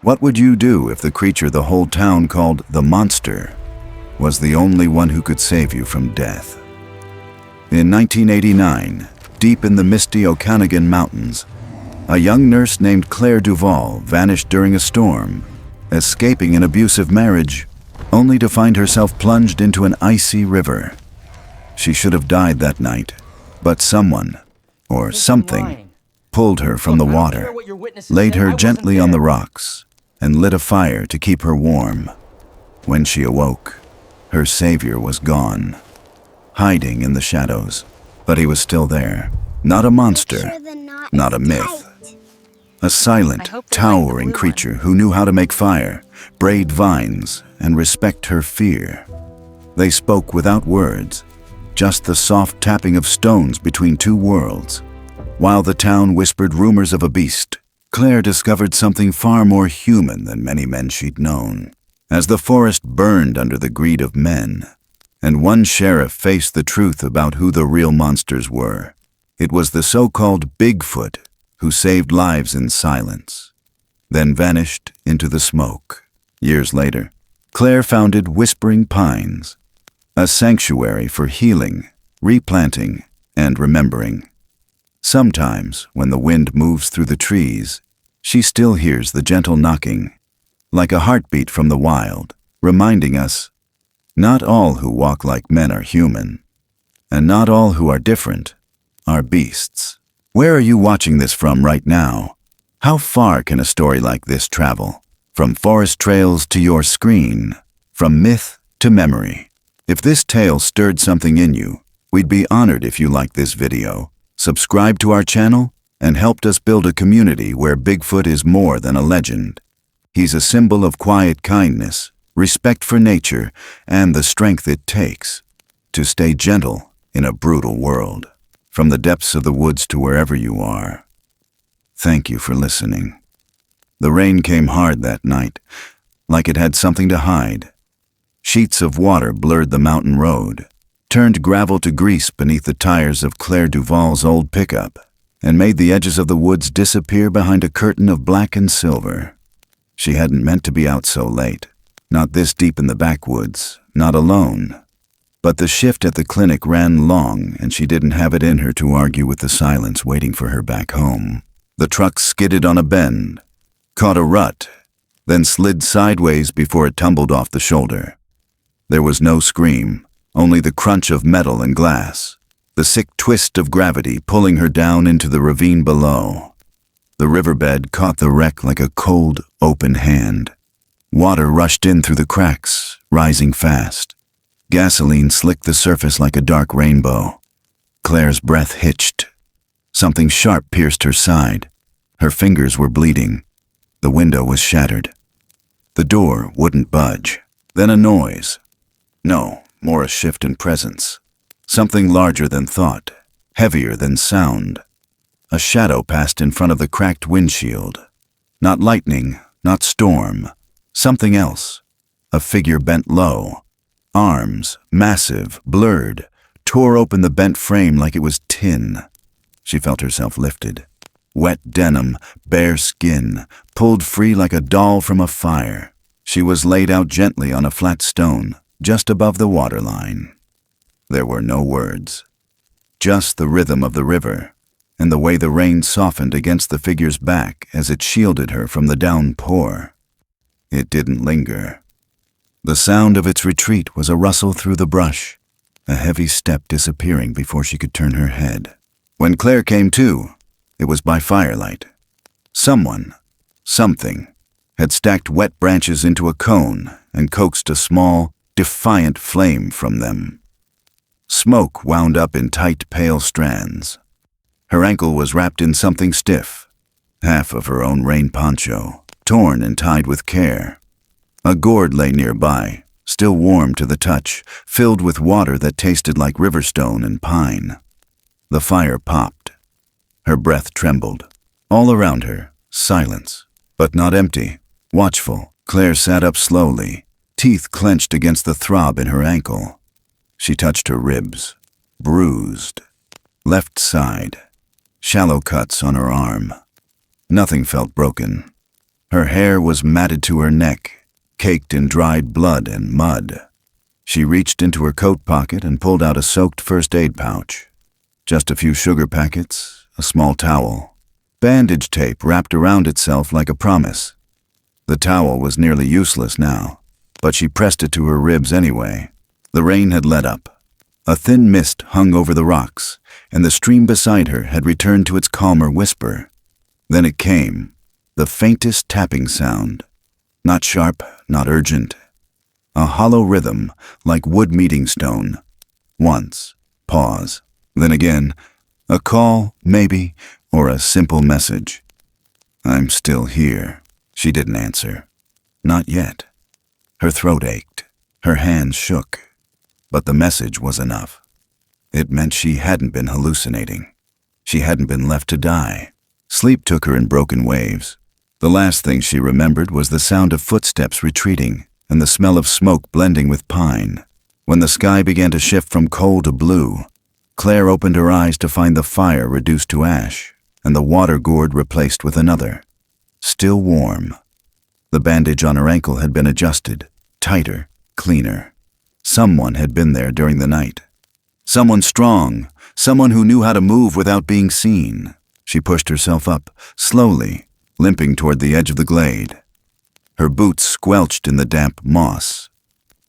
What would you do if the creature the whole town called the monster was the only one who could save you from death? In 1989, deep in the misty Okanogan mountains, a young nurse named Claire Duvall vanished during a storm, escaping an abusive marriage, only to find herself plunged into an icy river. She should have died that night, but someone, or something, pulled her from the water, laid her gently on the rocks, and lit a fire to keep her warm. When she awoke, her savior was gone, hiding in the shadows, but he was still there. Not a monster, not a myth. A silent, towering creature who knew how to make fire, braid vines, and respect her fear. They spoke without words, just the soft tapping of stones between two worlds. While the town whispered rumors of a beast, Claire discovered something far more human than many men she'd known. As the forest burned under the greed of men, and one sheriff faced the truth about who the real monsters were, it was the so-called Bigfoot who saved lives in silence, then vanished into the smoke. Years later, Claire founded Whispering Pines, a sanctuary for healing, replanting, and remembering. Sometimes, when the wind moves through the trees, she still hears the gentle knocking, like a heartbeat from the wild, reminding us, not all who walk like men are human, and not all who are different are beasts. Where are you watching this from right now? How far can a story like this travel? From forest trails to your screen, from myth to memory. If this tale stirred something in you, we'd be honored if you liked this video, subscribed to our channel, and helped us build a community where Bigfoot is more than a legend. He's a symbol of quiet kindness, respect for nature, and the strength it takes to stay gentle in a brutal world. From the depths of the woods to wherever you are, thank you for listening. The rain came hard that night, like it had something to hide. Sheets of water blurred the mountain road, turned gravel to grease beneath the tires of Claire Duvall's old pickup, and made the edges of the woods disappear behind a curtain of black and silver. She hadn't meant to be out so late, not this deep in the backwoods, not alone. But the shift at the clinic ran long, and she didn't have it in her to argue with the silence waiting for her back home. The truck skidded on a bend, caught a rut, then slid sideways before it tumbled off the shoulder. There was no scream, only the crunch of metal and glass, the sick twist of gravity pulling her down into the ravine below. The riverbed caught the wreck like a cold, open hand. Water rushed in through the cracks, rising fast. Gasoline slicked the surface like a dark rainbow. Claire's breath hitched. Something sharp pierced her side. Her fingers were bleeding. The window was shattered. The door wouldn't budge. Then a noise. No, more a shift in presence. Something larger than thought, heavier than sound. A shadow passed in front of the cracked windshield. Not lightning, not storm. Something else. A figure bent low. Arms, massive, blurred, tore open the bent frame like it was tin. She felt herself lifted. Wet denim, bare skin, pulled free like a doll from a fire. She was laid out gently on a flat stone, just above the waterline. There were no words, just the rhythm of the river, and the way the rain softened against the figure's back as it shielded her from the downpour. It didn't linger. The sound of its retreat was a rustle through the brush, a heavy step disappearing before she could turn her head. When Claire came to, it was by firelight. Someone, something, had stacked wet branches into a cone and coaxed a small, defiant flame from them. Smoke wound up in tight, pale strands. Her ankle was wrapped in something stiff, half of her own rain poncho, torn and tied with care. A gourd lay nearby, still warm to the touch, filled with water that tasted like riverstone and pine. The fire popped. Her breath trembled. All around her, silence, but not empty. Watchful, Claire sat up slowly, teeth clenched against the throb in her ankle. She touched her ribs, bruised. Left side, shallow cuts on her arm. Nothing felt broken. Her hair was matted to her neck, caked in dried blood and mud. She reached into her coat pocket and pulled out a soaked first aid pouch. Just a few sugar packets, a small towel. Bandage tape wrapped around itself like a promise. The towel was nearly useless now, but she pressed it to her ribs anyway. The rain had let up. A thin mist hung over the rocks, and the stream beside her had returned to its calmer whisper. Then it came, the faintest tapping sound. Not sharp, not urgent. A hollow rhythm, like wood meeting stone. Once, pause. Then again, a call, maybe, or a simple message. "I'm still here." She didn't answer. Not yet. Her throat ached. Her hands shook. But the message was enough. It meant she hadn't been hallucinating. She hadn't been left to die. Sleep took her in broken waves. The last thing she remembered was the sound of footsteps retreating and the smell of smoke blending with pine. When the sky began to shift from coal to blue, Claire opened her eyes to find the fire reduced to ash and the water gourd replaced with another. Still warm. The bandage on her ankle had been adjusted, tighter, cleaner. Someone had been there during the night. Someone strong, someone who knew how to move without being seen. She pushed herself up, slowly, limping toward the edge of the glade. Her boots squelched in the damp moss.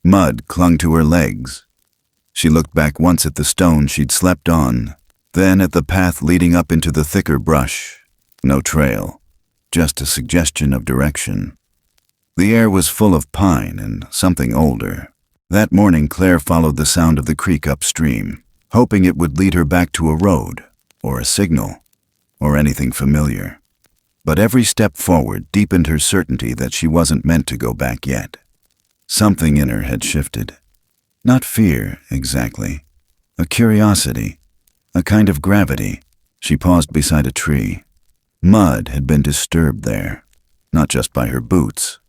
Mud clung to her legs. She looked back once at the stone she'd slept on, then at the path leading up into the thicker brush. No trail, just a suggestion of direction. The air was full of pine and something older. That morning, Claire followed the sound of the creek upstream, hoping it would lead her back to a road, or a signal, or anything familiar. But every step forward deepened her certainty that she wasn't meant to go back yet. Something in her had shifted. Not fear, exactly. A curiosity, a kind of gravity. She paused beside a tree. Mud had been disturbed there, not just by her boots.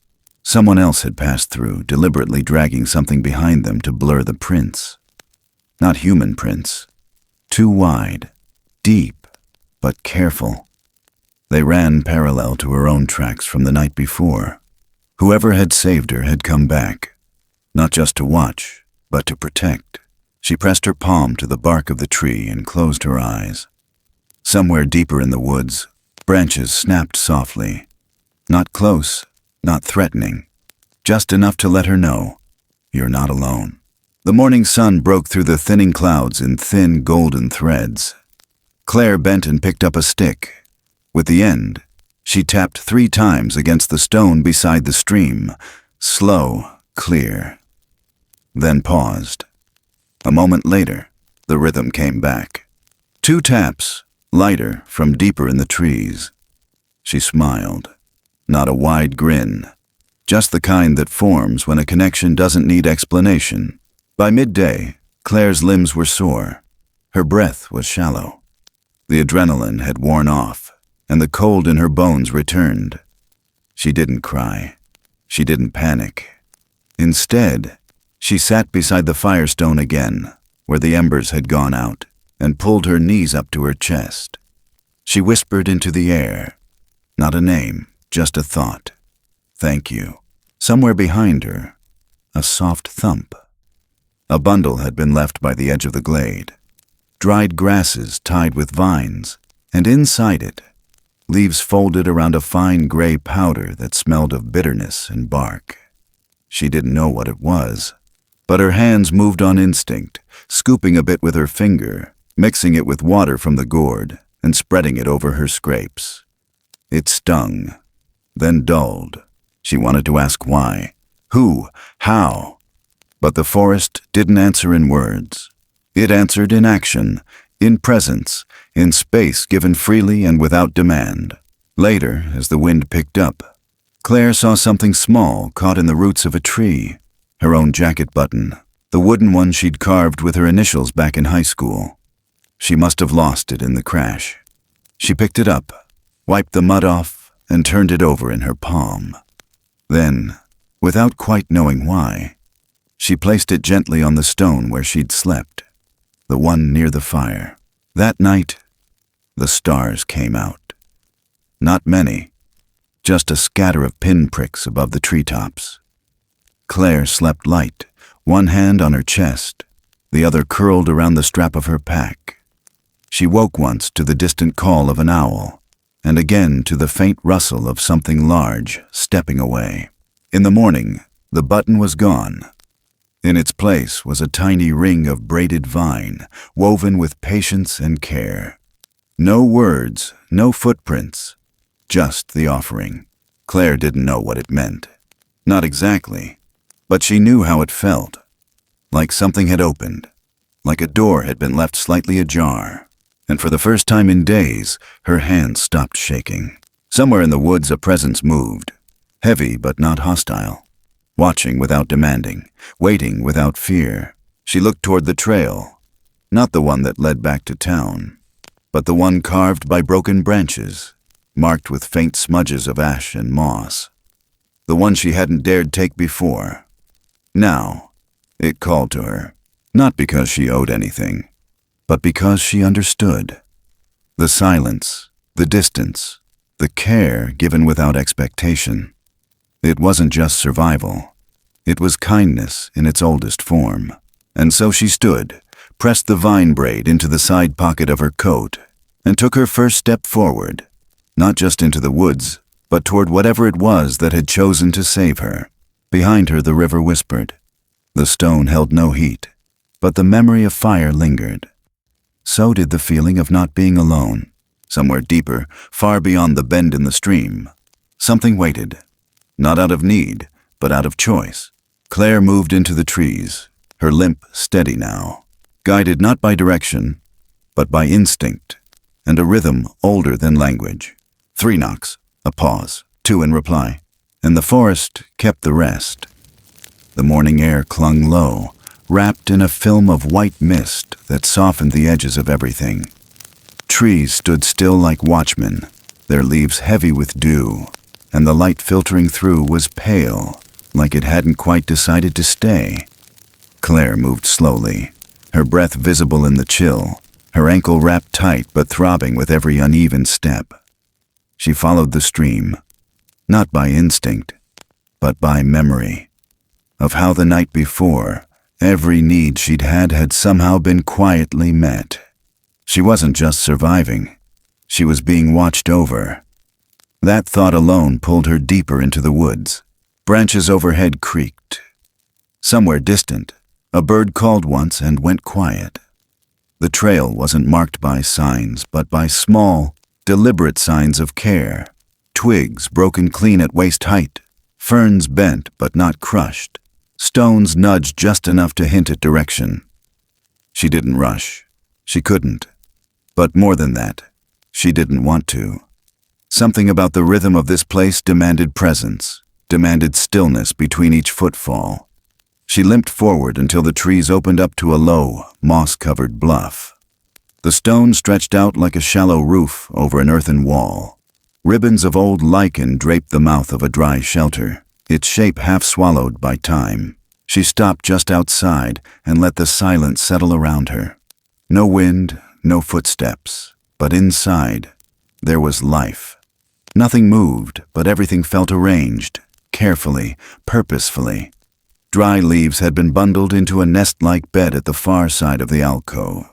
Someone else had passed through, deliberately dragging something behind them to blur the prints. Not human prints. Too wide, deep, but careful. They ran parallel to her own tracks from the night before. Whoever had saved her had come back, not just to watch, but to protect. She pressed her palm to the bark of the tree and closed her eyes. Somewhere deeper in the woods, branches snapped softly. Not close, not threatening, just enough to let her know, you're not alone. The morning sun broke through the thinning clouds in thin golden threads. Claire bent and picked up a stick. With the end, she tapped 3 times against the stone beside the stream, slow, clear. Then paused. A moment later, the rhythm came back. 2 taps, lighter, from deeper in the trees. She smiled. Not a wide grin, just the kind that forms when a connection doesn't need explanation. By midday, Claire's limbs were sore. Her breath was shallow. The adrenaline had worn off, and the cold in her bones returned. She didn't cry. She didn't panic. Instead, she sat beside the firestone again, where the embers had gone out, and pulled her knees up to her chest. She whispered into the air. Not a name. Just a thought. Thank you. Somewhere behind her, a soft thump. A bundle had been left by the edge of the glade. Dried grasses tied with vines, and inside it, leaves folded around a fine gray powder that smelled of bitterness and bark. She didn't know what it was, but her hands moved on instinct, scooping a bit with her finger, mixing it with water from the gourd, and spreading it over her scrapes. It stung. Then dulled. She wanted to ask why, who, how. But the forest didn't answer in words. It answered in action, in presence, in space given freely and without demand. Later, as the wind picked up, Claire saw something small caught in the roots of a tree. Her own jacket button, the wooden one she'd carved with her initials back in high school. She must have lost it in the crash. She picked it up, wiped the mud off, and turned it over in her palm. Then, without quite knowing why, she placed it gently on the stone where she'd slept, the one near the fire. That night, the stars came out. Not many, just a scatter of pinpricks above the treetops. Claire slept light, one hand on her chest, the other curled around the strap of her pack. She woke once to the distant call of an owl, and again to the faint rustle of something large stepping away. In the morning, the button was gone. In its place was a tiny ring of braided vine, woven with patience and care. No words, no footprints, just the offering. Claire didn't know what it meant. Not exactly, but she knew how it felt. Like something had opened, like a door had been left slightly ajar, and for the first time in days, her hands stopped shaking. Somewhere in the woods a presence moved, heavy but not hostile. Watching without demanding, waiting without fear. She looked toward the trail, not the one that led back to town, but the one carved by broken branches, marked with faint smudges of ash and moss. The one she hadn't dared take before. Now, it called to her, not because she owed anything, but because she understood. The silence, the distance, the care given without expectation. It wasn't just survival. It was kindness in its oldest form. And so she stood, pressed the vine braid into the side pocket of her coat, and took her first step forward, not just into the woods, but toward whatever it was that had chosen to save her. Behind her the river whispered. The stone held no heat, but the memory of fire lingered. So did the feeling of not being alone. Somewhere deeper, far beyond the bend in the stream, something waited. Not out of need, but out of choice. Claire moved into the trees, her limp steady now, guided not by direction, but by instinct, and a rhythm older than language. 3 knocks, a pause, 2 in reply, and the forest kept the rest. The morning air clung low, wrapped in a film of white mist that softened the edges of everything. Trees stood still like watchmen, their leaves heavy with dew, and the light filtering through was pale, like it hadn't quite decided to stay. Claire moved slowly, her breath visible in the chill, her ankle wrapped tight but throbbing with every uneven step. She followed the stream, not by instinct, but by memory, of how the night before, every need she'd had somehow been quietly met. She wasn't just surviving, she was being watched over. That thought alone pulled her deeper into the woods. Branches overhead creaked. Somewhere distant, a bird called once and went quiet. The trail wasn't marked by signs, but by small, deliberate signs of care. Twigs broken clean at waist height, ferns bent but not crushed, stones nudged just enough to hint at direction. She didn't rush. She couldn't. But more than that, she didn't want to. Something about the rhythm of this place demanded presence, demanded stillness between each footfall. She limped forward until the trees opened up to a low, moss-covered bluff. The stone stretched out like a shallow roof over an earthen wall. Ribbons of old lichen draped the mouth of a dry shelter, its shape half swallowed by time. She stopped just outside and let the silence settle around her. No wind, no footsteps, but inside, there was life. Nothing moved, but everything felt arranged, carefully, purposefully. Dry leaves had been bundled into a nest-like bed at the far side of the alcove.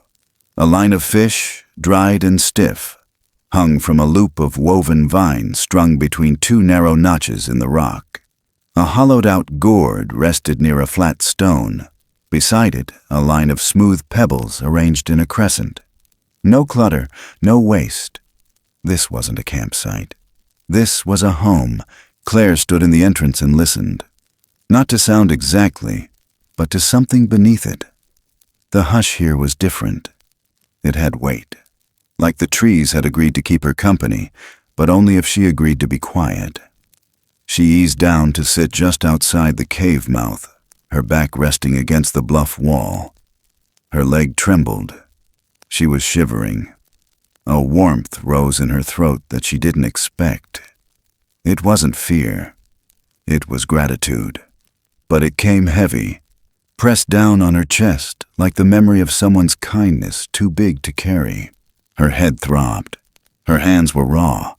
A line of fish, dried and stiff, hung from a loop of woven vine strung between 2 narrow notches in the rock. A hollowed-out gourd rested near a flat stone. Beside it, a line of smooth pebbles arranged in a crescent. No clutter, no waste. This wasn't a campsite. This was a home. Claire stood in the entrance and listened. Not to sound exactly, but to something beneath it. The hush here was different. It had weight. Like the trees had agreed to keep her company, but only if she agreed to be quiet. She eased down to sit just outside the cave mouth, her back resting against the bluff wall. Her leg trembled. She was shivering. A warmth rose in her throat that she didn't expect. It wasn't fear. It was gratitude. But it came heavy, pressed down on her chest like the memory of someone's kindness too big to carry. Her head throbbed. Her hands were raw.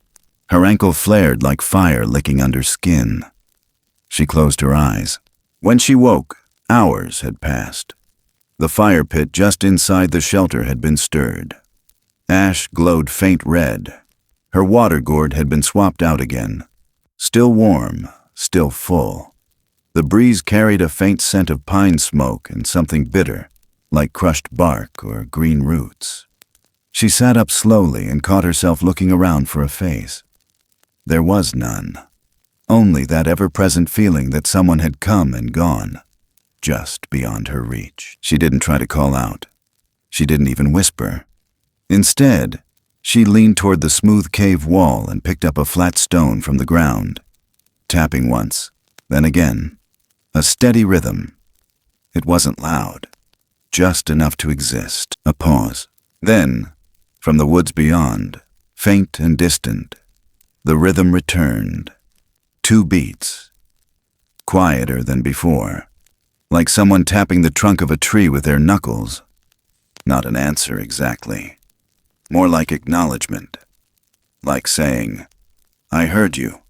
Her ankle flared like fire licking under skin. She closed her eyes. When she woke, hours had passed. The fire pit just inside the shelter had been stirred. Ash glowed faint red. Her water gourd had been swapped out again. Still warm, still full. The breeze carried a faint scent of pine smoke and something bitter, like crushed bark or green roots. She sat up slowly and caught herself looking around for a face. There was none. Only that ever-present feeling that someone had come and gone, just beyond her reach. She didn't try to call out. She didn't even whisper. Instead, she leaned toward the smooth cave wall and picked up a flat stone from the ground, tapping once, then again. A steady rhythm. It wasn't loud, just enough to exist. A pause. Then, from the woods beyond, faint and distant, the rhythm returned. 2 beats. Quieter than before, like someone tapping the trunk of a tree with their knuckles. Not an answer exactly. More like acknowledgement. Like saying, "I heard you.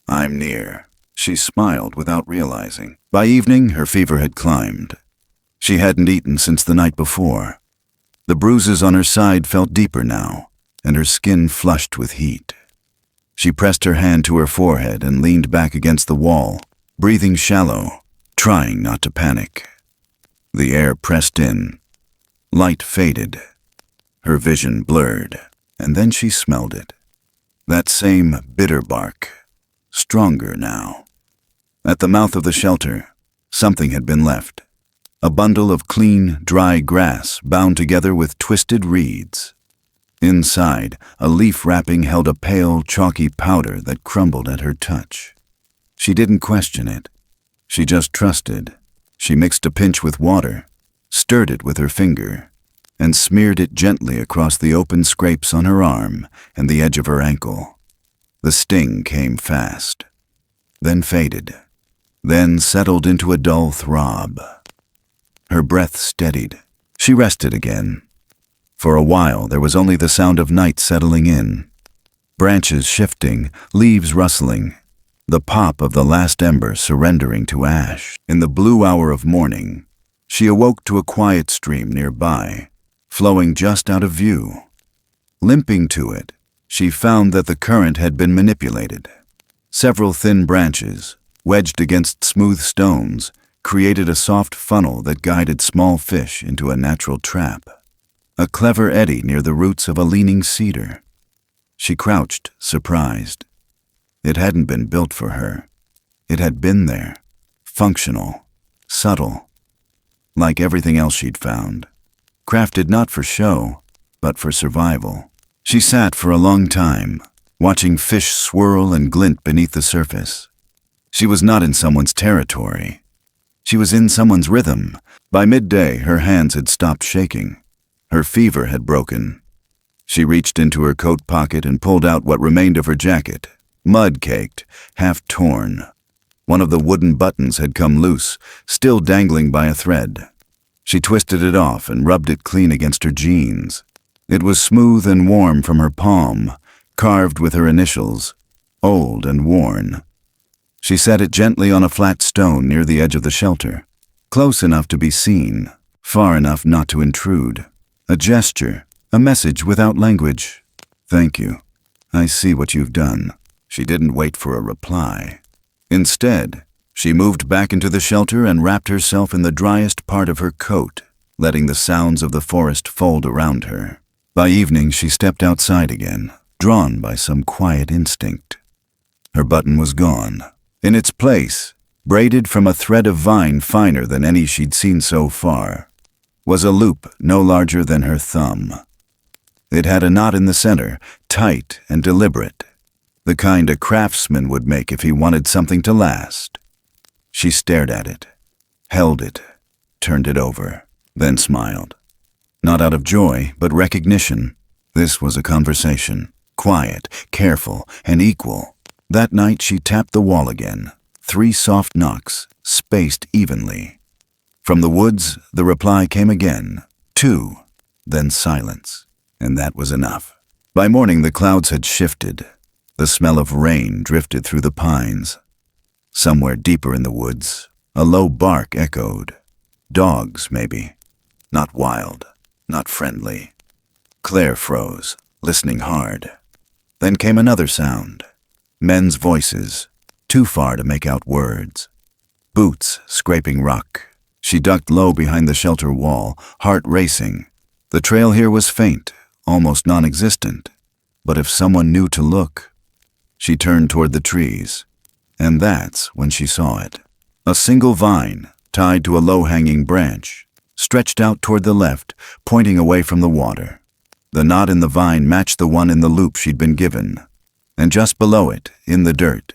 I'm near." She smiled without realizing. By evening, her fever had climbed. She hadn't eaten since the night before. The bruises on her side felt deeper now, and her skin flushed with heat. She pressed her hand to her forehead and leaned back against the wall, breathing shallow, trying not to panic. The air pressed in. Light faded. Her vision blurred, and then she smelled it. That same bitter bark, stronger now. At the mouth of the shelter, something had been left. A bundle of clean, dry grass bound together with twisted reeds. Inside, a leaf wrapping held a pale, chalky powder that crumbled at her touch. She didn't question it. She just trusted. She mixed a pinch with water, stirred it with her finger, and smeared it gently across the open scrapes on her arm and the edge of her ankle. The sting came fast, then faded, then settled into a dull throb. Her breath steadied. She rested again. For a while, there was only the sound of night settling in. Branches shifting, leaves rustling, the pop of the last ember surrendering to ash. In the blue hour of morning, she awoke to a quiet stream nearby, flowing just out of view. Limping to it, she found that the current had been manipulated. Several thin branches, wedged against smooth stones, created a soft funnel that guided small fish into a natural trap. A clever eddy near the roots of a leaning cedar. She crouched, surprised. It hadn't been built for her. It had been there, functional, subtle, like everything else she'd found. Crafted not for show, but for survival. She sat for a long time, watching fish swirl and glint beneath the surface. She was not in someone's territory. She was in someone's rhythm. By midday, her hands had stopped shaking. Her fever had broken. She reached into her coat pocket and pulled out what remained of her jacket, mud-caked, half torn. One of the wooden buttons had come loose, still dangling by a thread. She twisted it off and rubbed it clean against her jeans. It was smooth and warm from her palm, carved with her initials, old and worn. She set it gently on a flat stone near the edge of the shelter, close enough to be seen, far enough not to intrude. A gesture, a message without language. "Thank you. I see what you've done." She didn't wait for a reply. Instead, she moved back into the shelter and wrapped herself in the driest part of her coat, letting the sounds of the forest fold around her. By evening, she stepped outside again, drawn by some quiet instinct. Her button was gone. In its place, braided from a thread of vine finer than any she'd seen so far, was a loop no larger than her thumb. It had a knot in the center, tight and deliberate, the kind a craftsman would make if he wanted something to last. She stared at it, held it, turned it over, then smiled. Not out of joy, but recognition. This was a conversation, quiet, careful, and equal. That night she tapped the wall again, 3 soft knocks, spaced evenly. From the woods, the reply came again, 2, then silence, and that was enough. By morning the clouds had shifted. The smell of rain drifted through the pines. Somewhere deeper in the woods, a low bark echoed. Dogs, maybe. Not wild, not friendly. Claire froze, listening hard. Then came another sound. Men's voices, too far to make out words. Boots scraping rock. She ducked low behind the shelter wall, heart racing. The trail here was faint, almost non-existent. But if someone knew to look, she turned toward the trees. And that's when she saw it. A single vine, tied to a low-hanging branch, stretched out toward the left, pointing away from the water. The knot in the vine matched the one in the loop she'd been given. And just below it, in the dirt,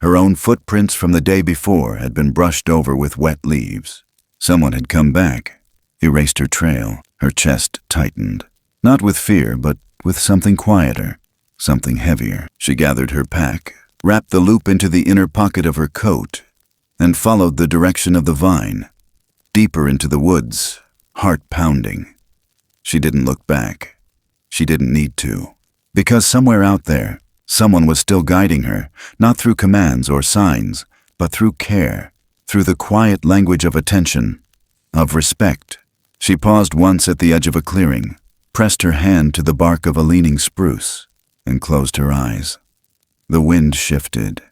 her own footprints from the day before had been brushed over with wet leaves. Someone had come back, erased her trail. Her chest tightened. Not with fear, but with something quieter, something heavier. She gathered her pack, wrapped the loop into the inner pocket of her coat, and followed the direction of the vine, deeper into the woods, heart pounding. She didn't look back. She didn't need to. Because somewhere out there, someone was still guiding her, not through commands or signs, but through care, through the quiet language of attention, of respect. She paused once at the edge of a clearing, pressed her hand to the bark of a leaning spruce, and closed her eyes. The wind shifted.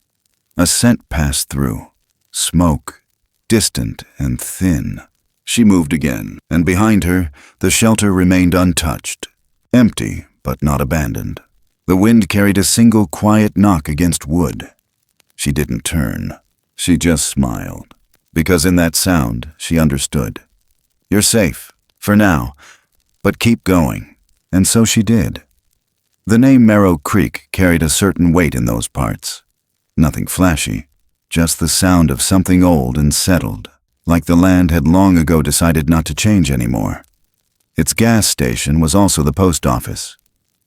A scent passed through. Smoke, distant and thin. She moved again, and behind her, the shelter remained untouched. Empty, but not abandoned. The wind carried a single quiet knock against wood. She didn't turn. She just smiled. Because in that sound, she understood. You're safe, for now, but keep going. And so she did. The name Marrow Creek carried a certain weight in those parts. Nothing flashy, just the sound of something old and settled, like the land had long ago decided not to change anymore. Its gas station was also the post office.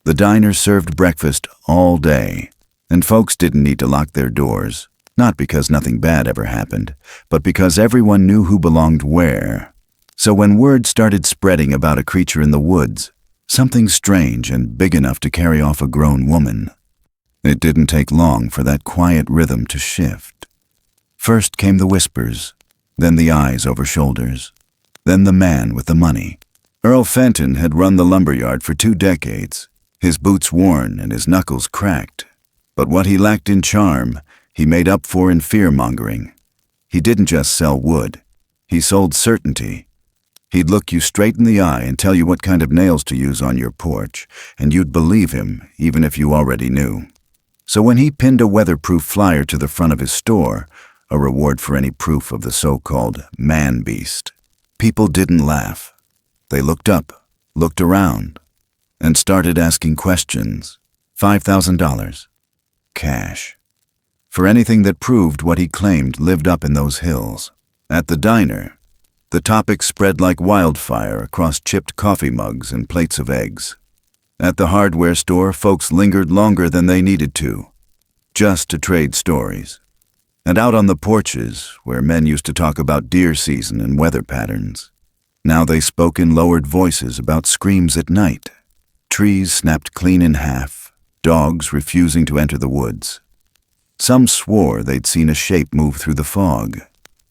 The diner served breakfast all day, and folks didn't need to lock their doors, not because nothing bad ever happened, but because everyone knew who belonged where. So when word started spreading about a creature in the woods, something strange and big enough to carry off a grown woman, it didn't take long for that quiet rhythm to shift. First came the whispers, then the eyes over shoulders, then the man with the money. Earl Fenton had run the lumberyard for 2 decades, his boots worn and his knuckles cracked. But what he lacked in charm, he made up for in fear-mongering. He didn't just sell wood. He sold certainty. He'd look you straight in the eye and tell you what kind of nails to use on your porch, and you'd believe him even if you already knew. So when he pinned a weatherproof flyer to the front of his store, a reward for any proof of the so-called man-beast, people didn't laugh. They looked up, looked around, and started asking questions. $5,000. Cash. For anything that proved what he claimed lived up in those hills. At the diner, the topic spread like wildfire across chipped coffee mugs and plates of eggs. At the hardware store, folks lingered longer than they needed to, just to trade stories. And out on the porches, where men used to talk about deer season and weather patterns, now they spoke in lowered voices about screams at night, trees snapped clean in half, dogs refusing to enter the woods. Some swore they'd seen a shape move through the fog,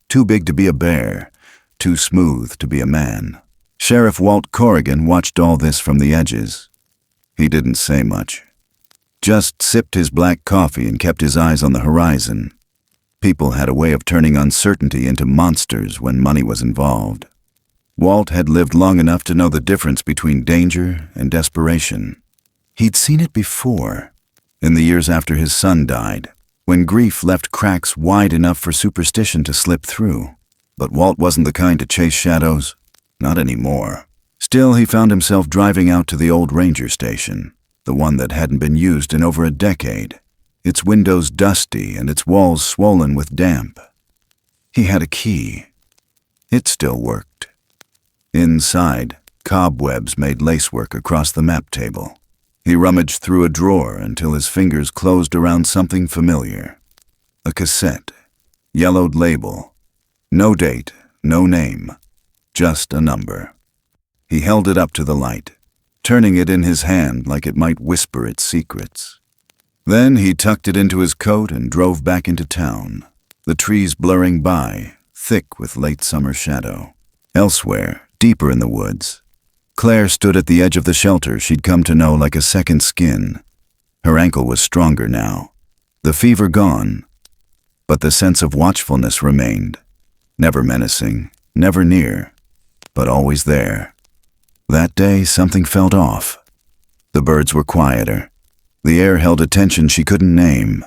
too big to be a bear, too smooth to be a man. Sheriff Walt Corrigan watched all this from the edges. He didn't say much, just sipped his black coffee and kept his eyes on the horizon. People had a way of turning uncertainty into monsters when money was involved. Walt had lived long enough to know the difference between danger and desperation. He'd seen it before, in the years after his son died, when grief left cracks wide enough for superstition to slip through. But Walt wasn't the kind to chase shadows, not anymore. Still, he found himself driving out to the old ranger station, the one that hadn't been used in over a decade, its windows dusty and its walls swollen with damp. He had a key. It still worked. Inside, cobwebs made lacework across the map table. He rummaged through a drawer until his fingers closed around something familiar. A cassette, yellowed label. No date, no name, just a number. He held it up to the light, turning it in his hand like it might whisper its secrets. Then he tucked it into his coat and drove back into town, the trees blurring by, thick with late summer shadow. Elsewhere, deeper in the woods, Claire stood at the edge of the shelter she'd come to know like a second skin. Her ankle was stronger now, the fever gone, but the sense of watchfulness remained, never menacing, never near, but always there. That day, something felt off. The birds were quieter. The air held a tension she couldn't name.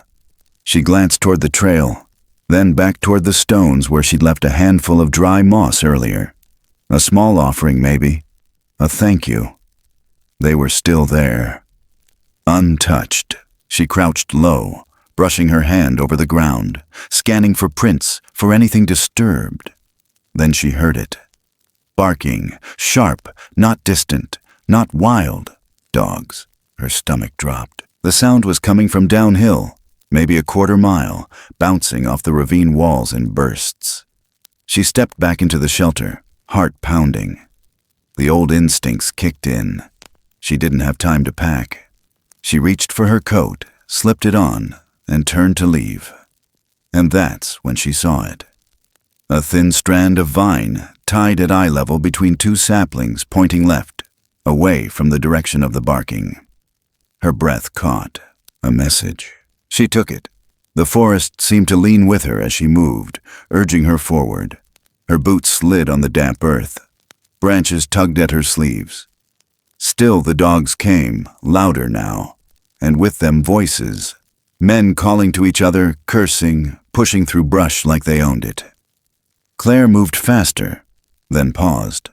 She glanced toward the trail, then back toward the stones where she'd left a handful of dry moss earlier. A small offering, maybe. A thank you. They were still there. Untouched. She crouched low, brushing her hand over the ground, scanning for prints, for anything disturbed. Then she heard it. Barking, sharp, not distant, not wild. Dogs. Her stomach dropped. The sound was coming from downhill, maybe a quarter mile, bouncing off the ravine walls in bursts. She stepped back into the shelter, heart pounding. The old instincts kicked in. She didn't have time to pack. She reached for her coat, slipped it on, and turned to leave. And that's when she saw it. A thin strand of vine tied at eye level between two saplings pointing left, away from the direction of the barking. Her breath caught. A message. She took it. The forest seemed to lean with her as she moved, urging her forward. Her boots slid on the damp earth. Branches tugged at her sleeves. Still the dogs came, louder now, and with them voices. Men calling to each other, cursing, pushing through brush like they owned it. Claire moved faster, then paused.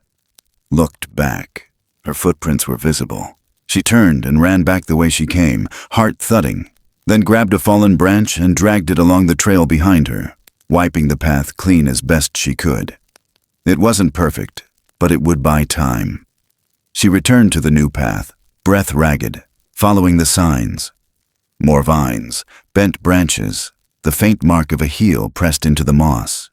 Looked back. Her footprints were visible. She turned and ran back the way she came, heart thudding, then grabbed a fallen branch and dragged it along the trail behind her, wiping the path clean as best she could. It wasn't perfect, but it would buy time. She returned to the new path, breath ragged, following the signs. More vines, bent branches, the faint mark of a heel pressed into the moss.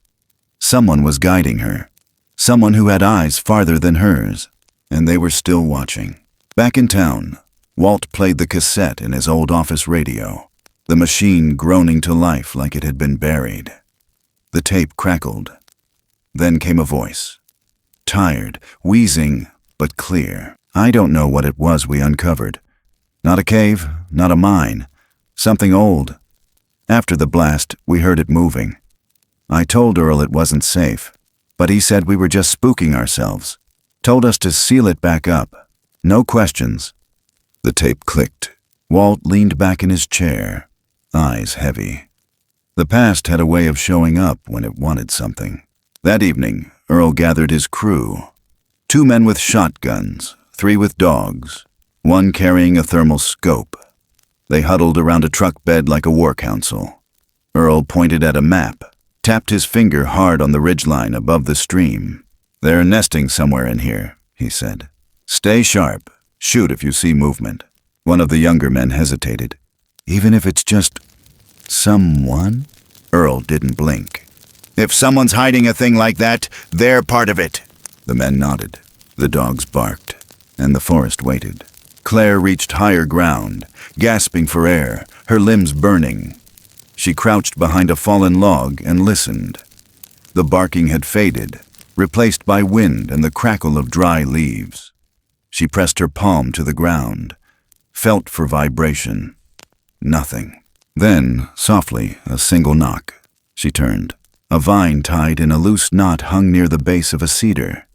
Someone was guiding her, someone who had eyes farther than hers, and they were still watching. Back in town, Walt played the cassette in his old office radio, the machine groaning to life like it had been buried. The tape crackled. Then came a voice. Tired, wheezing, but clear. I don't know what it was we uncovered. Not a cave, not a mine. Something old. After the blast, we heard it moving. I told Earl it wasn't safe, but he said we were just spooking ourselves. Told us to seal it back up. No questions. The tape clicked. Walt leaned back in his chair, eyes heavy. The past had a way of showing up when it wanted something. That evening, Earl gathered his crew. 2 men with shotguns, 3 with dogs, 1 carrying a thermal scope. They huddled around a truck bed like a war council. Earl pointed at a map, tapped his finger hard on the ridgeline above the stream. They're nesting somewhere in here, he said. Stay sharp. Shoot if you see movement. One of the younger men hesitated. Even if it's just someone? Earl didn't blink. If someone's hiding a thing like that, they're part of it. The men nodded. The dogs barked, and the forest waited. Claire reached higher ground, gasping for air, her limbs burning. She crouched behind a fallen log and listened. The barking had faded, replaced by wind and the crackle of dry leaves. She pressed her palm to the ground, felt for vibration. Nothing. Then, softly, a single knock. She turned. A vine tied in a loose knot hung near the base of a cedar.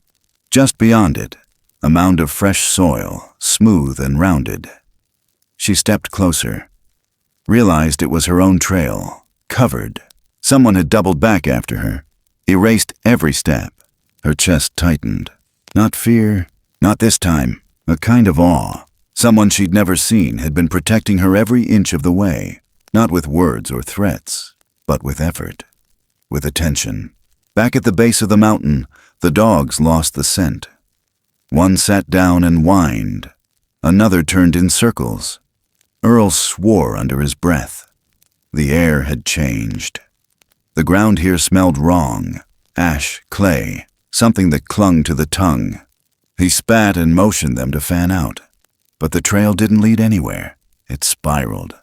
Just beyond it, a mound of fresh soil, smooth and rounded. She stepped closer, realized it was her own trail, covered. Someone had doubled back after her, erased every step. Her chest tightened. Not fear, not this time, a kind of awe. Someone she'd never seen had been protecting her every inch of the way, not with words or threats, but with effort, with attention. Back at the base of the mountain, the dogs lost the scent. One sat down and whined. Another turned in circles. Earl swore under his breath. The air had changed. The ground here smelled wrong. Ash, clay, something that clung to the tongue. He spat and motioned them to fan out. But the trail didn't lead anywhere. It spiraled.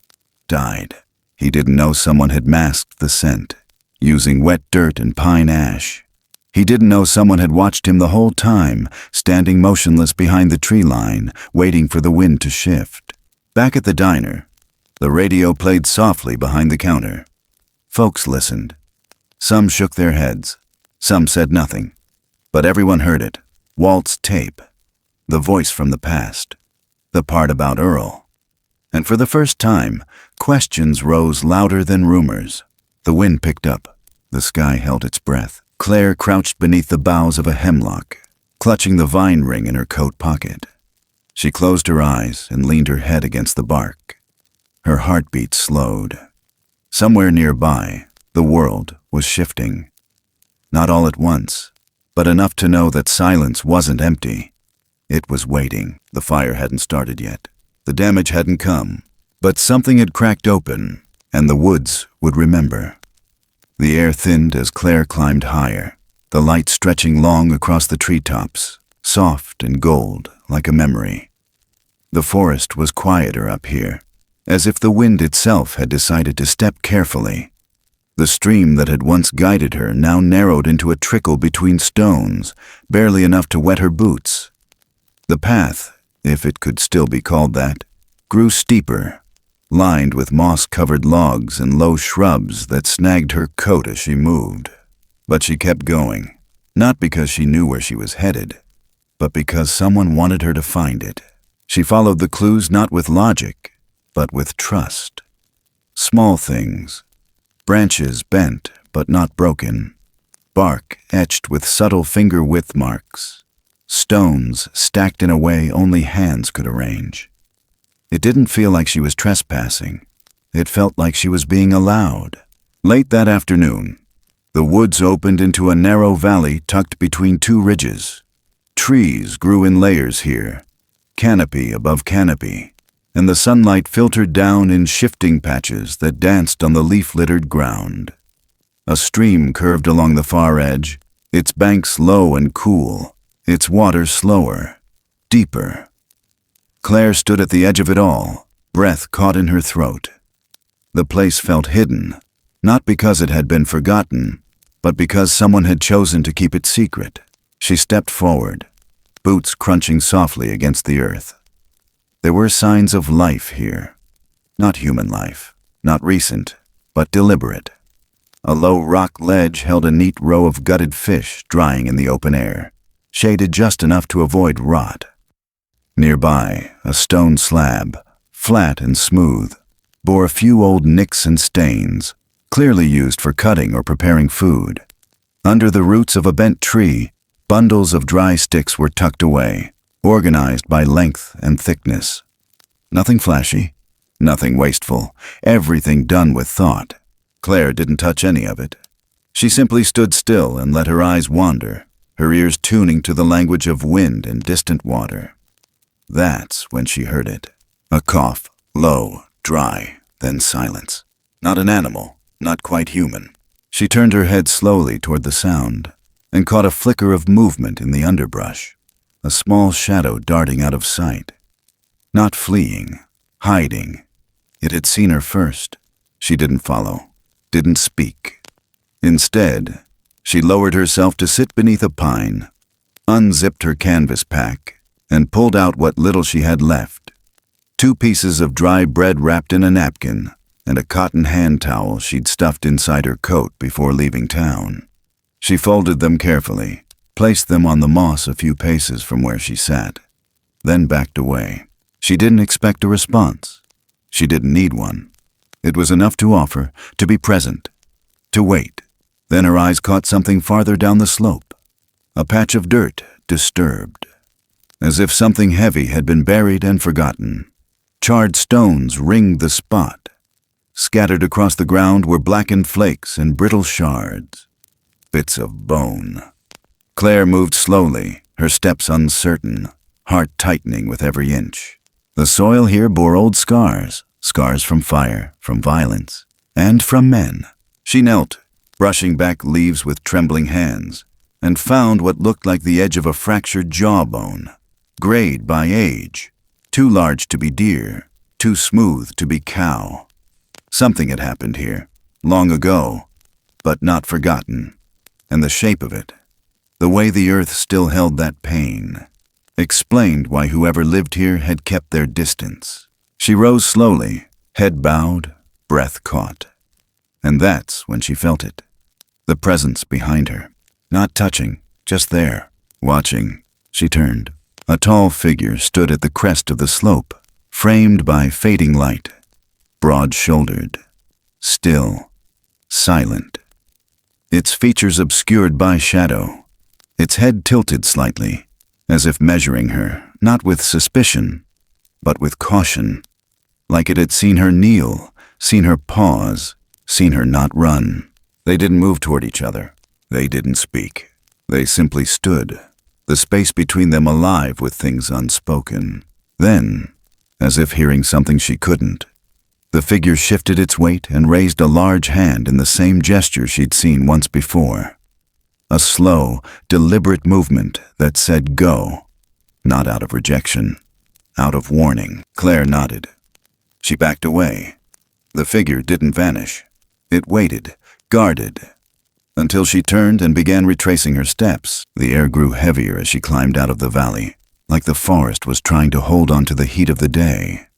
died. He didn't know someone had masked the scent, using wet dirt and pine ash. He didn't know someone had watched him the whole time, standing motionless behind the tree line, waiting for the wind to shift. Back at the diner, the radio played softly behind the counter. Folks listened. Some shook their heads. Some said nothing. But everyone heard it. Walt's tape. The voice from the past. The part about Earl. And for the first time, questions rose louder than rumors. The wind picked up. The sky held its breath. Claire crouched beneath the boughs of a hemlock, clutching the vine ring in her coat pocket. She closed her eyes and leaned her head against the bark. Her heartbeat slowed. Somewhere nearby, the world was shifting. Not all at once, but enough to know that silence wasn't empty. It was waiting. The fire hadn't started yet. The damage hadn't come, but something had cracked open, and the woods would remember. The air thinned as Claire climbed higher, the light stretching long across the treetops, soft and gold like a memory. The forest was quieter up here, as if the wind itself had decided to step carefully. The stream that had once guided her now narrowed into a trickle between stones, barely enough to wet her boots. The path, if it could still be called that, grew steeper, lined with moss-covered logs and low shrubs that snagged her coat as she moved. But she kept going, not because she knew where she was headed, but because someone wanted her to find it. She followed the clues not with logic, but with trust. Small things, branches bent but not broken, bark etched with subtle finger-width marks, stones stacked in a way only hands could arrange. It didn't feel like she was trespassing. It felt like she was being allowed. Late that afternoon, the woods opened into a narrow valley tucked between two ridges. Trees grew in layers here, canopy above canopy, and the sunlight filtered down in shifting patches that danced on the leaf-littered ground. A stream curved along the far edge, its banks low and cool, its water slower, deeper. Claire stood at the edge of it all, breath caught in her throat. The place felt hidden, not because it had been forgotten, but because someone had chosen to keep it secret. She stepped forward, boots crunching softly against the earth. There were signs of life here. Not human life, not recent, but deliberate. A low rock ledge held a neat row of gutted fish drying in the open air, shaded just enough to avoid rot. Nearby, a stone slab, flat and smooth, bore a few old nicks and stains, clearly used for cutting or preparing food. Under the roots of a bent tree, bundles of dry sticks were tucked away, organized by length and thickness. Nothing flashy, nothing wasteful, everything done with thought. Claire didn't touch any of it. She simply stood still and let her eyes wander, her ears tuning to the language of wind and distant water. That's when she heard it. A cough, low, dry, then silence. Not an animal, not quite human. She turned her head slowly toward the sound and caught a flicker of movement in the underbrush, a small shadow darting out of sight. Not fleeing, hiding. It had seen her first. She didn't follow, didn't speak. Instead, she lowered herself to sit beneath a pine, unzipped her canvas pack, and pulled out what little she had left. 2 pieces of dry bread wrapped in a napkin, and a cotton hand towel she'd stuffed inside her coat before leaving town. She folded them carefully, placed them on the moss a few paces from where she sat, then backed away. She didn't expect a response. She didn't need one. It was enough to offer, to be present, to wait. Then her eyes caught something farther down the slope, a patch of dirt, disturbed, as if something heavy had been buried and forgotten. Charred stones ringed the spot. Scattered across the ground were blackened flakes and brittle shards, bits of bone. Claire moved slowly, her steps uncertain, heart tightening with every inch. The soil here bore old scars, scars from fire, from violence, and from men. She knelt, brushing back leaves with trembling hands, and found what looked like the edge of a fractured jawbone, grayed by age, too large to be deer, too smooth to be cow. Something had happened here, long ago, but not forgotten. And the shape of it, the way the earth still held that pain, explained why whoever lived here had kept their distance. She rose slowly, head bowed, breath caught. And that's when she felt it. The presence behind her. Not touching, just there, watching. She turned. A tall figure stood at the crest of the slope, framed by fading light, broad-shouldered, still, silent. Its features obscured by shadow, its head tilted slightly, as if measuring her, not with suspicion, but with caution, like it had seen her kneel, seen her pause, seen her not run. They didn't move toward each other. They didn't speak. They simply stood, the space between them alive with things unspoken. Then, as if hearing something she couldn't, the figure shifted its weight and raised a large hand in the same gesture she'd seen once before. A slow, deliberate movement that said go, not out of rejection, out of warning. Claire nodded. She backed away. The figure didn't vanish. It waited, guarded, until she turned and began retracing her steps. The air grew heavier as she climbed out of the valley, like the forest was trying to hold on to the heat of the day.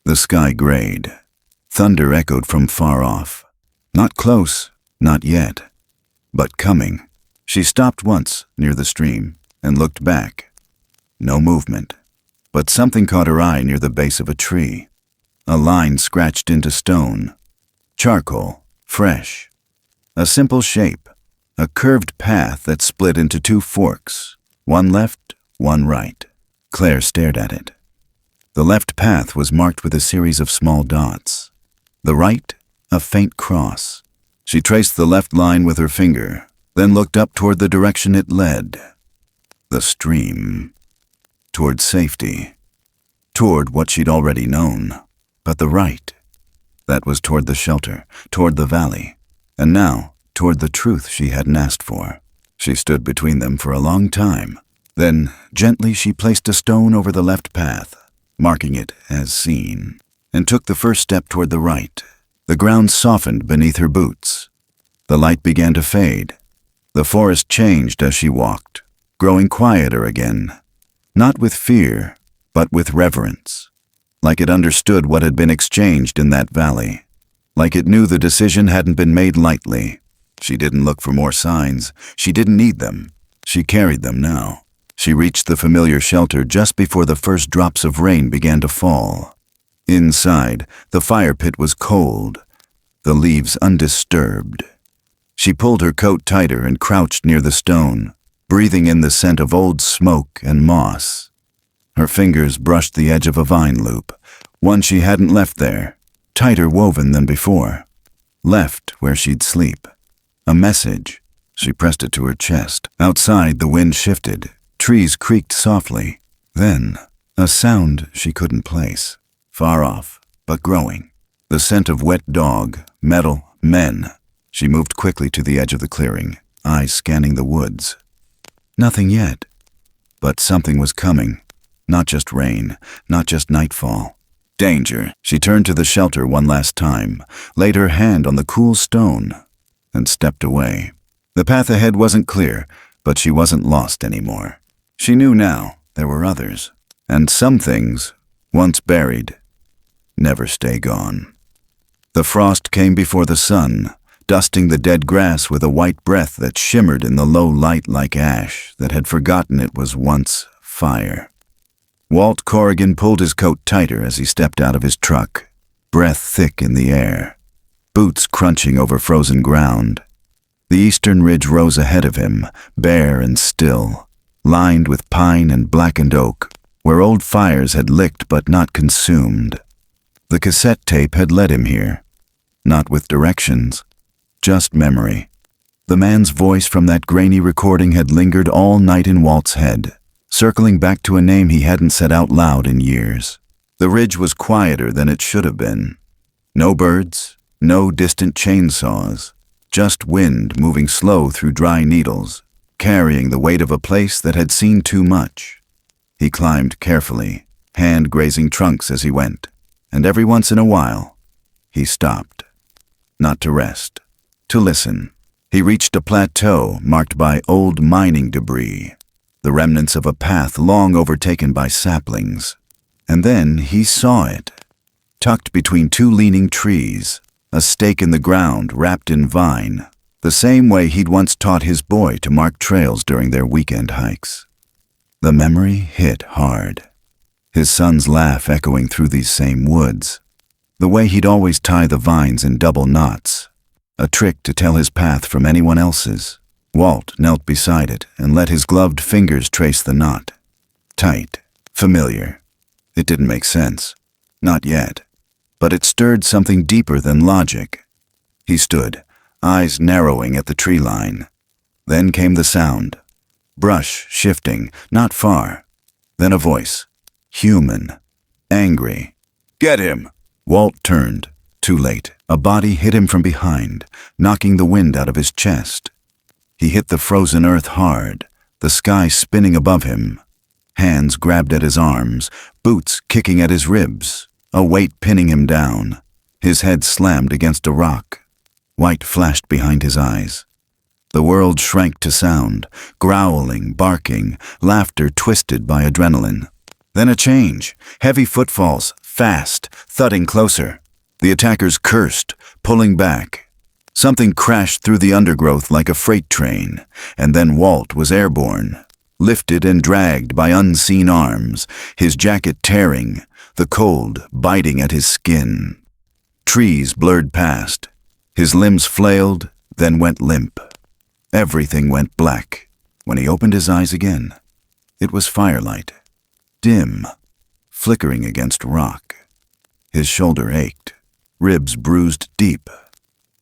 The sky grayed. Thunder echoed from far off. Not close, not yet, but coming. She stopped once near the stream and looked back. No movement, but something caught her eye near the base of a tree. A line scratched into stone. Charcoal, fresh. A simple shape, a curved path that split into two forks, one left, one right. Claire stared at it. The left path was marked with a series of small dots. The right, a faint cross. She traced the left line with her finger, then looked up toward the direction it led. The stream. Toward safety. Toward what she'd already known. But the right. That was toward the shelter, toward the valley. And now, toward the truth she hadn't asked for. She stood between them for a long time. Then, gently she placed a stone over the left path, marking it as seen, and took the first step toward the right. The ground softened beneath her boots. The light began to fade. The forest changed as she walked, growing quieter again, not with fear, but with reverence, like it understood what had been exchanged in that valley, like it knew the decision hadn't been made lightly. She didn't look for more signs. She didn't need them. She carried them now. She reached the familiar shelter just before the first drops of rain began to fall. Inside, the fire pit was cold, the leaves undisturbed. She pulled her coat tighter and crouched near the stone, breathing in the scent of old smoke and moss. Her fingers brushed the edge of a vine loop, one she hadn't left there, tighter woven than before. Left where she'd sleep. A message. She pressed it to her chest. Outside, the wind shifted. Trees creaked softly. Then, a sound she couldn't place. Far off, but growing. The scent of wet dog, metal, men. She moved quickly to the edge of the clearing, eyes scanning the woods. Nothing yet. But something was coming. Not just rain, not just nightfall. Danger. She turned to the shelter one last time, laid her hand on the cool stone, and stepped away. The path ahead wasn't clear, but she wasn't lost anymore. She knew now there were others, and some things, once buried, never stay gone. The frost came before the sun, dusting the dead grass with a white breath that shimmered in the low light like ash that had forgotten it was once fire. Walt Corrigan pulled his coat tighter as he stepped out of his truck, breath thick in the air, boots crunching over frozen ground. The eastern ridge rose ahead of him, bare and still, lined with pine and blackened oak, where old fires had licked but not consumed. The cassette tape had led him here, not with directions, just memory. The man's voice from that grainy recording had lingered all night in Walt's head, circling back to a name he hadn't said out loud in years. The ridge was quieter than it should have been. No birds, no distant chainsaws, just wind moving slow through dry needles, carrying the weight of a place that had seen too much. He climbed carefully, hand grazing trunks as he went, and every once in a while, He stopped. Not to rest, to listen. He reached a plateau marked by old mining debris, the remnants of a path long overtaken by saplings. And then he saw it. Tucked between two leaning trees, a stake in the ground wrapped in vine, the same way he'd once taught his boy to mark trails during their weekend hikes. The memory hit hard. His son's laugh echoing through these same woods. The way he'd always tie the vines in double knots, a trick to tell his path from anyone else's. Walt knelt beside it and let his gloved fingers trace the knot. Tight, familiar. It didn't make sense. Not yet. But it stirred something deeper than logic. He stood, eyes narrowing at the tree line. Then came the sound. Brush shifting, not far. Then a voice. Human. Angry. "Get him!" Walt turned. Too late. A body hit him from behind, knocking the wind out of his chest. He hit the frozen earth hard, the sky spinning above him. Hands grabbed at his arms, boots kicking at his ribs, a weight pinning him down. His head slammed against a rock. White flashed behind his eyes. The world shrank to sound, growling, barking, laughter twisted by adrenaline. Then a change. Heavy footfalls, fast, thudding closer. The attackers cursed, pulling back. Something crashed through the undergrowth like a freight train, and then Walt was airborne, lifted and dragged by unseen arms, his jacket tearing, the cold biting at his skin. Trees blurred past. His limbs flailed, then went limp. Everything went black. When he opened his eyes again, it was firelight. Dim, flickering against rock. His shoulder ached, ribs bruised deep.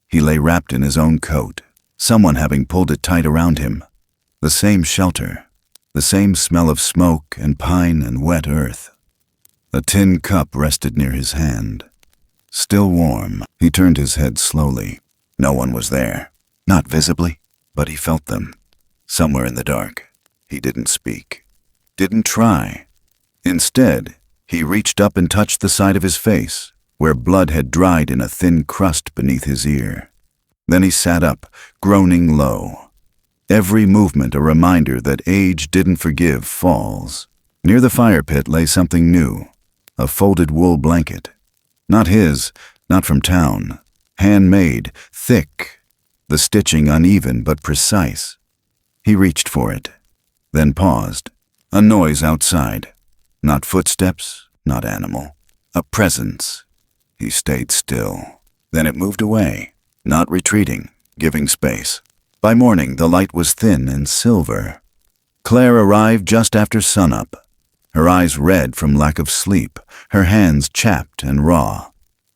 He lay wrapped in his own coat, someone having pulled it tight around him. The same shelter, the same smell of smoke and pine and wet earth. A tin cup rested near his hand. Still warm, he turned his head slowly. No one was there, not visibly, but he felt them. Somewhere in the dark. He didn't speak, didn't try. Instead, he reached up and touched the side of his face, where blood had dried in a thin crust beneath his ear. Then he sat up, groaning low. Every movement a reminder that age didn't forgive falls. Near the fire pit lay something new, a folded wool blanket. Not his, not from town. Handmade, thick, the stitching uneven but precise. He reached for it, then paused. A noise outside. Not footsteps, not animal. A presence. He stayed still. Then it moved away, not retreating, giving space. By morning, the light was thin and silver. Claire arrived just after sunup, her eyes red from lack of sleep, her hands chapped and raw.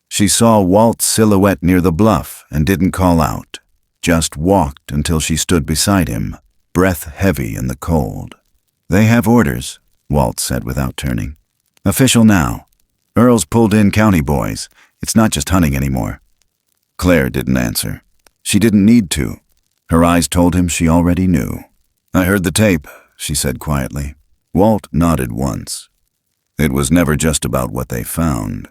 She saw Walt's silhouette near the bluff and didn't call out, just walked until she stood beside him, breath heavy in the cold. "They have orders," Walt said without turning. "Official now. Earl's pulled in county boys. It's not just hunting anymore." Claire didn't answer. She didn't need to. Her eyes told him she already knew. "I heard the tape," she said quietly. Walt nodded once. It was never just about what they found.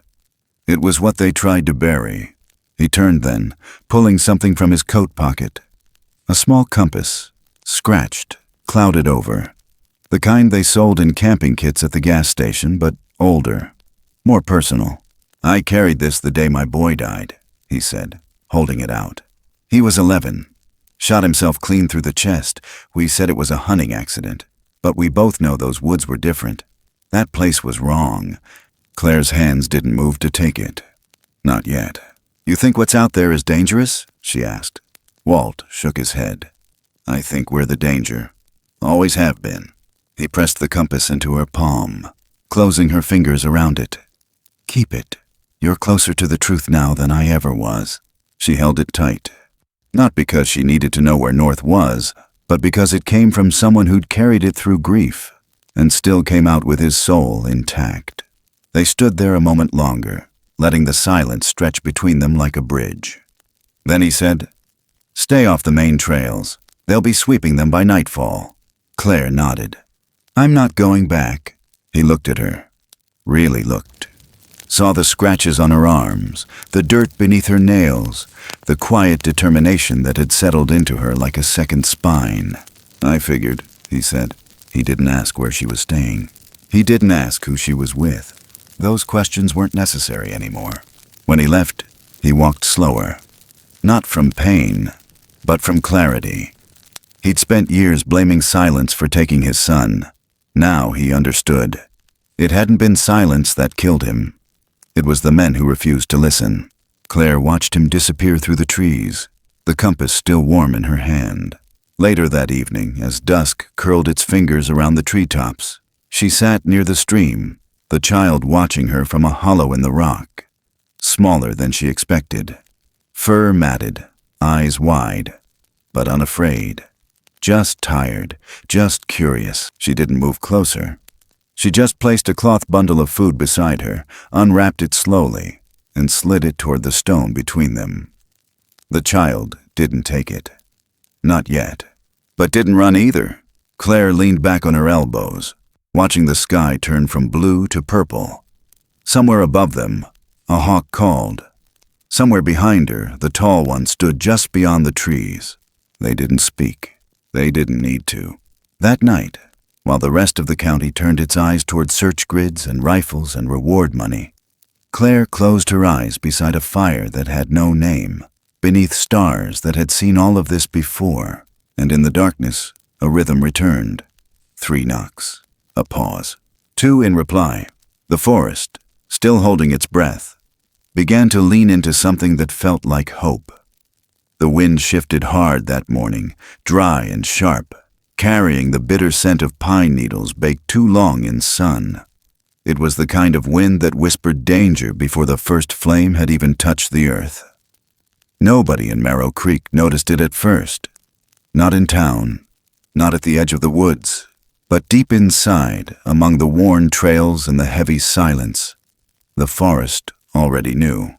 It was what they tried to bury. He turned then, pulling something from his coat pocket. A small compass, scratched, clouded over. The kind they sold in camping kits at the gas station, but older, more personal. "I carried this the day my boy died," he said, holding it out. "He was 11. Shot himself clean through the chest. We said it was a hunting accident, but we both know those woods were different. That place was wrong." Claire's hands didn't move to take it. "Not yet." "You think what's out there is dangerous?" she asked. Walt shook his head. "I think we're the danger. Always have been." He pressed the compass into her palm, closing her fingers around it. "Keep it. You're closer to the truth now than I ever was." She held it tight. Not because she needed to know where North was, but because it came from someone who'd carried it through grief and still came out with his soul intact. They stood there a moment longer, letting the silence stretch between them like a bridge. Then he said, "Stay off the main trails. They'll be sweeping them by nightfall." Claire nodded. "I'm not going back." He looked at her. Really looked. saw the scratches on her arms, the dirt beneath her nails, the quiet determination that had settled into her like a second spine. "I figured," he said. He didn't ask where she was staying. He didn't ask who she was with. Those questions weren't necessary anymore. When he left, he walked slower. Not from pain, but from clarity. He'd spent years blaming silence for taking his son. Now he understood. It hadn't been silence that killed him. It was the men who refused to listen. Claire watched him disappear through the trees, the compass still warm in her hand. Later that evening, as dusk curled its fingers around the treetops, she sat near the stream, the child watching her from a hollow in the rock. Smaller than she expected. Fur matted, eyes wide, but unafraid. Just tired, just curious. She didn't move closer. She just placed a cloth bundle of food beside her, unwrapped it slowly, and slid it toward the stone between them. The child didn't take it. Not yet. But didn't run either. Claire leaned back on her elbows, watching the sky turn from blue to purple. Somewhere above them, a hawk called. Somewhere behind her, the tall one stood just beyond the trees. They didn't speak. They didn't need to. That night, while the rest of the county turned its eyes toward search grids and rifles and reward money, Claire closed her eyes beside a fire that had no name, beneath stars that had seen all of this before, and in the darkness, a rhythm returned. 3 knocks. A pause. 2 in reply. The forest, still holding its breath, began to lean into something that felt like hope. The wind shifted hard that morning, dry and sharp, carrying the bitter scent of pine needles baked too long in sun. It was the kind of wind that whispered danger before the first flame had even touched the earth. Nobody in Marrow Creek noticed it at first. Not in town, not at the edge of the woods, but deep inside, among the worn trails and the heavy silence, the forest already knew.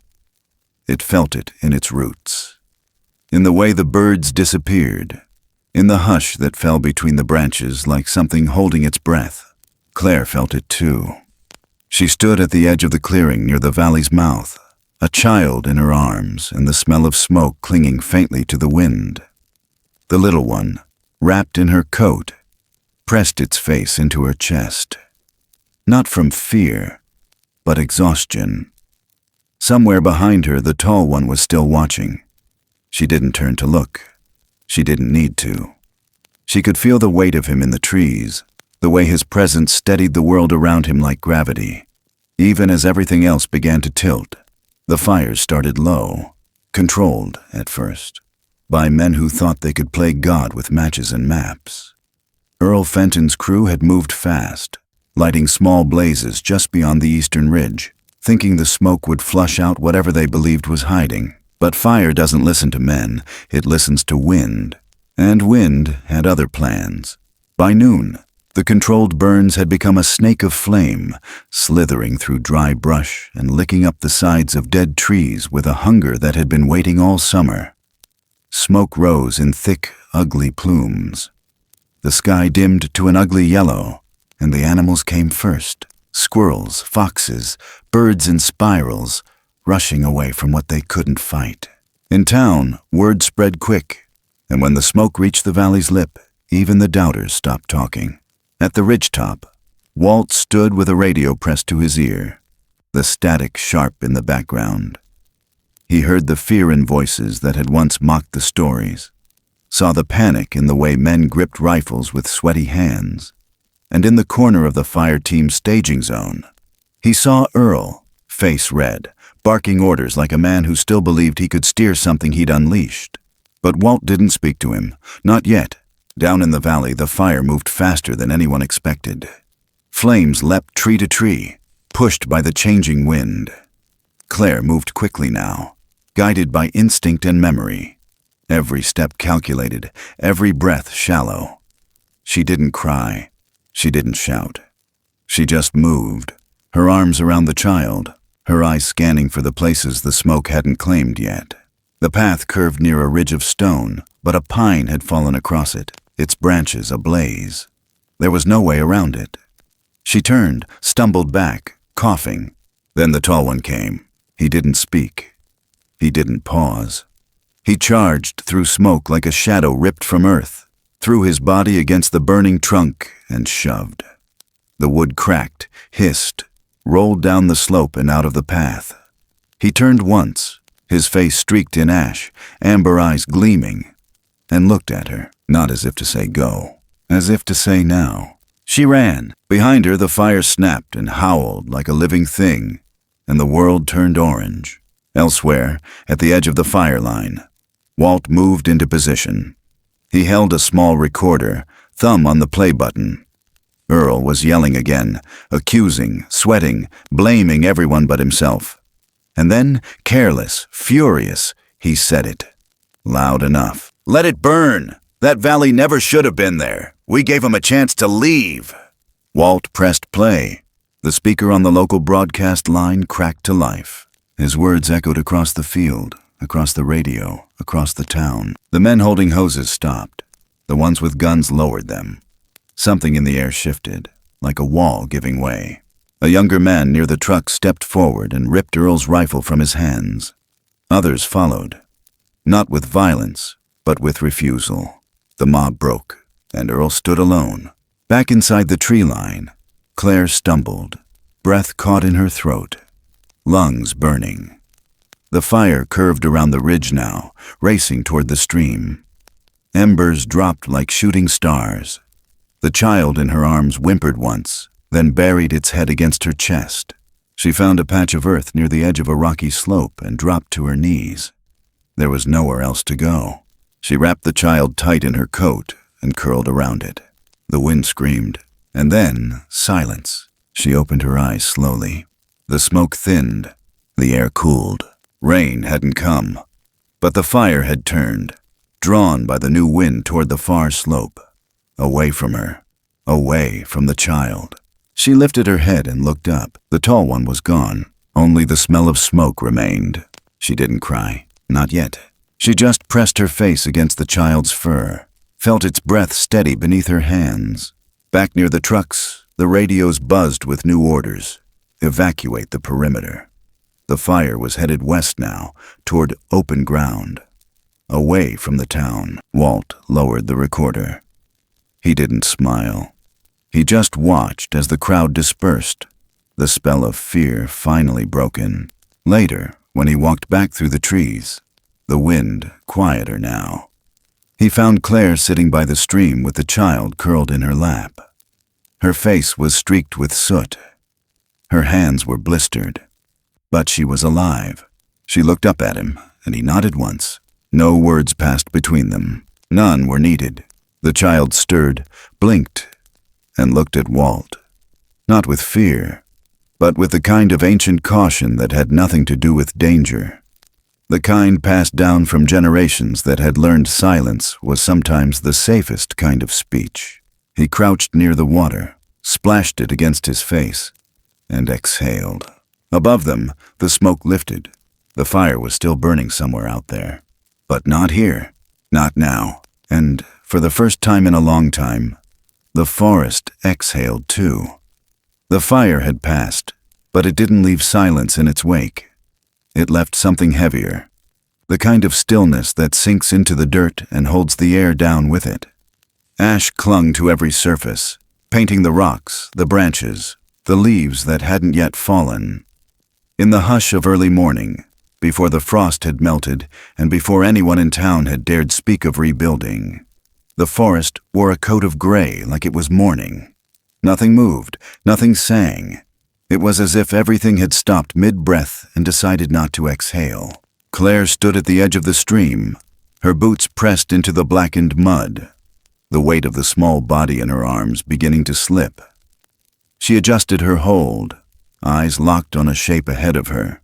It felt it in its roots. In the way the birds disappeared, in the hush that fell between the branches like something holding its breath. Claire felt it too. She stood at the edge of the clearing near the valley's mouth, a child in her arms and the smell of smoke clinging faintly to the wind. The little one, wrapped in her coat, pressed its face into her chest. Not from fear, but exhaustion. Somewhere behind her, the tall one was still watching. She didn't turn to look. She didn't need to. She could feel the weight of him in the trees, the way his presence steadied the world around him like gravity. Even as everything else began to tilt, the fires started low, controlled at first, by men who thought they could play God with matches and maps. Earl Fenton's crew had moved fast, lighting small blazes just beyond the eastern ridge, thinking the smoke would flush out whatever they believed was hiding. But fire doesn't listen to men, it listens to wind. And wind had other plans. By noon, the controlled burns had become a snake of flame, slithering through dry brush and licking up the sides of dead trees with a hunger that had been waiting all summer. Smoke rose in thick, ugly plumes. The sky dimmed to an ugly yellow, and the animals came first. Squirrels, foxes, birds in spirals, rushing away from what they couldn't fight. In town, word spread quick, and when the smoke reached the valley's lip, even the doubters stopped talking. At the ridgetop, Walt stood with a radio pressed to his ear, the static sharp in the background. He heard the fear in voices that had once mocked the stories, saw the panic in the way men gripped rifles with sweaty hands, and in the corner of the fire team's staging zone, he saw Earl, face red, barking orders like a man who still believed he could steer something he'd unleashed. But Walt didn't speak to him, not yet. Down in the valley, the fire moved faster than anyone expected. Flames leapt tree to tree, pushed by the changing wind. Claire moved quickly now, guided by instinct and memory. Every step calculated, every breath shallow. She didn't cry. She didn't shout. She just moved, her arms around the child, her eyes scanning for the places the smoke hadn't claimed yet. The path curved near a ridge of stone, but a pine had fallen across it, its branches ablaze. There was no way around it. She turned, stumbled back, coughing. Then the tall one came. He didn't speak. He didn't pause. He charged through smoke like a shadow ripped from earth, threw his body against the burning trunk and shoved. The wood cracked, hissed, rolled down the slope and out of the path. He turned once, his face streaked in ash, amber eyes gleaming, and looked at her, not as if to say go, as if to say now. She ran. Behind her the fire snapped and howled like a living thing, and the world turned orange. Elsewhere, at the edge of the fire line, Walt moved into position. He held a small recorder, thumb on the play button. Earl was yelling again, accusing, sweating, blaming everyone but himself. And then, careless, furious, he said it. Loud enough. "Let it burn! That valley never should have been there. We gave him a chance to leave." Walt pressed play. The speaker on the local broadcast line cracked to life. His words echoed across the field, across the radio, across the town. The men holding hoses stopped. The ones with guns lowered them. Something in the air shifted, like a wall giving way. A younger man near the truck stepped forward and ripped Earl's rifle from his hands. Others followed, not with violence, but with refusal. The mob broke, and Earl stood alone. Back inside the tree line, Claire stumbled, breath caught in her throat, lungs burning. The fire curved around the ridge now, racing toward the stream. Embers dropped like shooting stars. The child in her arms whimpered once, then buried its head against her chest. She found a patch of earth near the edge of a rocky slope and dropped to her knees. There was nowhere else to go. She wrapped the child tight in her coat and curled around it. The wind screamed, and then silence. She opened her eyes slowly. The smoke thinned. The air cooled. Rain hadn't come, but the fire had turned, drawn by the new wind toward the far slope, away from her, away from the child. She lifted her head and looked up. The tall one was gone. Only the smell of smoke remained. She didn't cry. Not yet. She just pressed her face against the child's fur, felt its breath steady beneath her hands. Back near the trucks, the radios buzzed with new orders. Evacuate the perimeter. The fire was headed west now, toward open ground, away from the town. Walt lowered the recorder. He didn't smile. He just watched as the crowd dispersed, the spell of fear finally broken. Later, when he walked back through the trees, the wind quieter now, he found Claire sitting by the stream with the child curled in her lap. Her face was streaked with soot. Her hands were blistered. But she was alive. She looked up at him, and he nodded once. No words passed between them. None were needed. The child stirred, blinked, and looked at Walt. Not with fear, but with the kind of ancient caution that had nothing to do with danger. The kind passed down from generations that had learned silence was sometimes the safest kind of speech. He crouched near the water, splashed it against his face, and exhaled. Above them, the smoke lifted. The fire was still burning somewhere out there. But not here. Not now. And, for the first time in a long time, the forest exhaled too. The fire had passed, but it didn't leave silence in its wake. It left something heavier. The kind of stillness that sinks into the dirt and holds the air down with it. Ash clung to every surface, painting the rocks, the branches, the leaves that hadn't yet fallen. In the hush of early morning, before the frost had melted and before anyone in town had dared speak of rebuilding, the forest wore a coat of gray like it was morning. Nothing moved, nothing sang. It was as if everything had stopped mid-breath and decided not to exhale. Claire stood at the edge of the stream, her boots pressed into the blackened mud, the weight of the small body in her arms beginning to slip. She adjusted her hold, eyes locked on a shape ahead of her,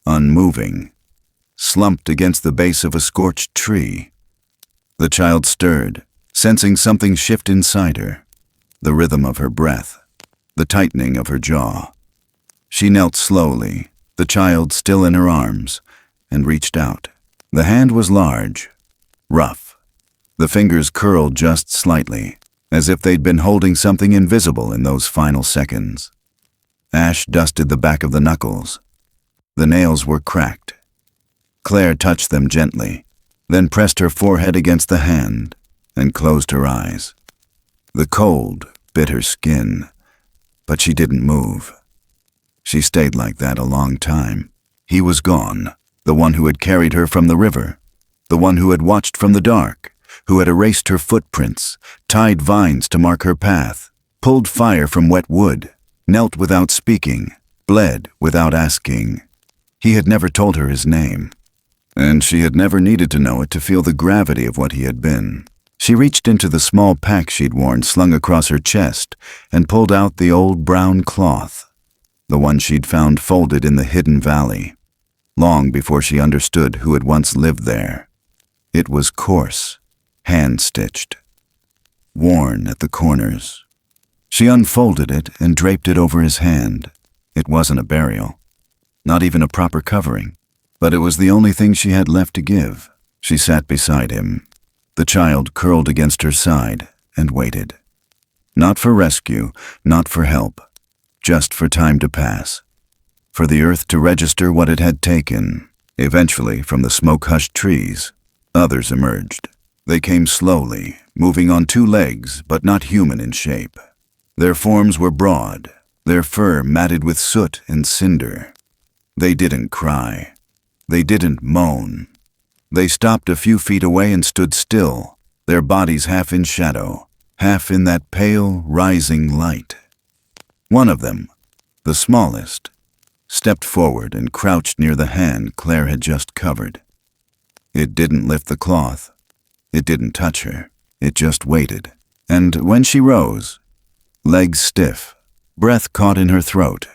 unmoving, slumped against the base of a scorched tree. The child stirred, sensing something shift inside her, the rhythm of her breath, the tightening of her jaw. She knelt slowly, the child still in her arms, and reached out. The hand was large, rough. The fingers curled just slightly, as if they'd been holding something invisible in those final seconds. Ash dusted the back of the knuckles. The nails were cracked. Claire touched them gently, then pressed her forehead against the hand and closed her eyes. The cold bit her skin, but she didn't move. She stayed like that a long time. He was gone, the one who had carried her from the river, the one who had watched from the dark, who had erased her footprints, tied vines to mark her path, pulled fire from wet wood, knelt without speaking, bled without asking. He had never told her his name, and she had never needed to know it to feel the gravity of what he had been. She reached into the small pack she'd worn slung across her chest and pulled out the old brown cloth, the one she'd found folded in the hidden valley, long before she understood who had once lived there. It was coarse, hand-stitched, worn at the corners. She unfolded it and draped it over his hand. It wasn't a burial, not even a proper covering, but it was the only thing she had left to give. She sat beside him, the child curled against her side, and waited. Not for rescue, not for help, just for time to pass, for the earth to register what it had taken. Eventually, from the smoke-hushed trees, others emerged. They came slowly, moving on two legs, but not human in shape. Their forms were broad, their fur matted with soot and cinder. They didn't cry. They didn't moan. They stopped a few feet away and stood still, their bodies half in shadow, half in that pale, rising light. One of them, the smallest, stepped forward and crouched near the hand Claire had just covered. It didn't lift the cloth. It didn't touch her. It just waited. And when she rose, legs stiff, breath caught in her throat,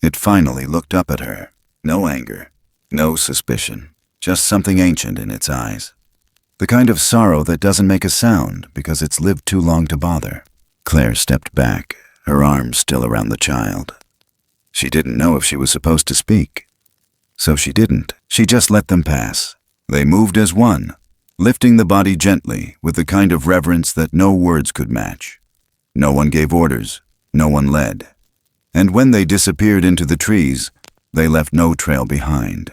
it finally looked up at her. No anger, no suspicion, just something ancient in its eyes. The kind of sorrow that doesn't make a sound because it's lived too long to bother. Claire stepped back, her arms still around the child. She didn't know if she was supposed to speak. So she didn't. She just let them pass. They moved as one, lifting the body gently with the kind of reverence that no words could match. No one gave orders. No one led. And when they disappeared into the trees, they left no trail behind.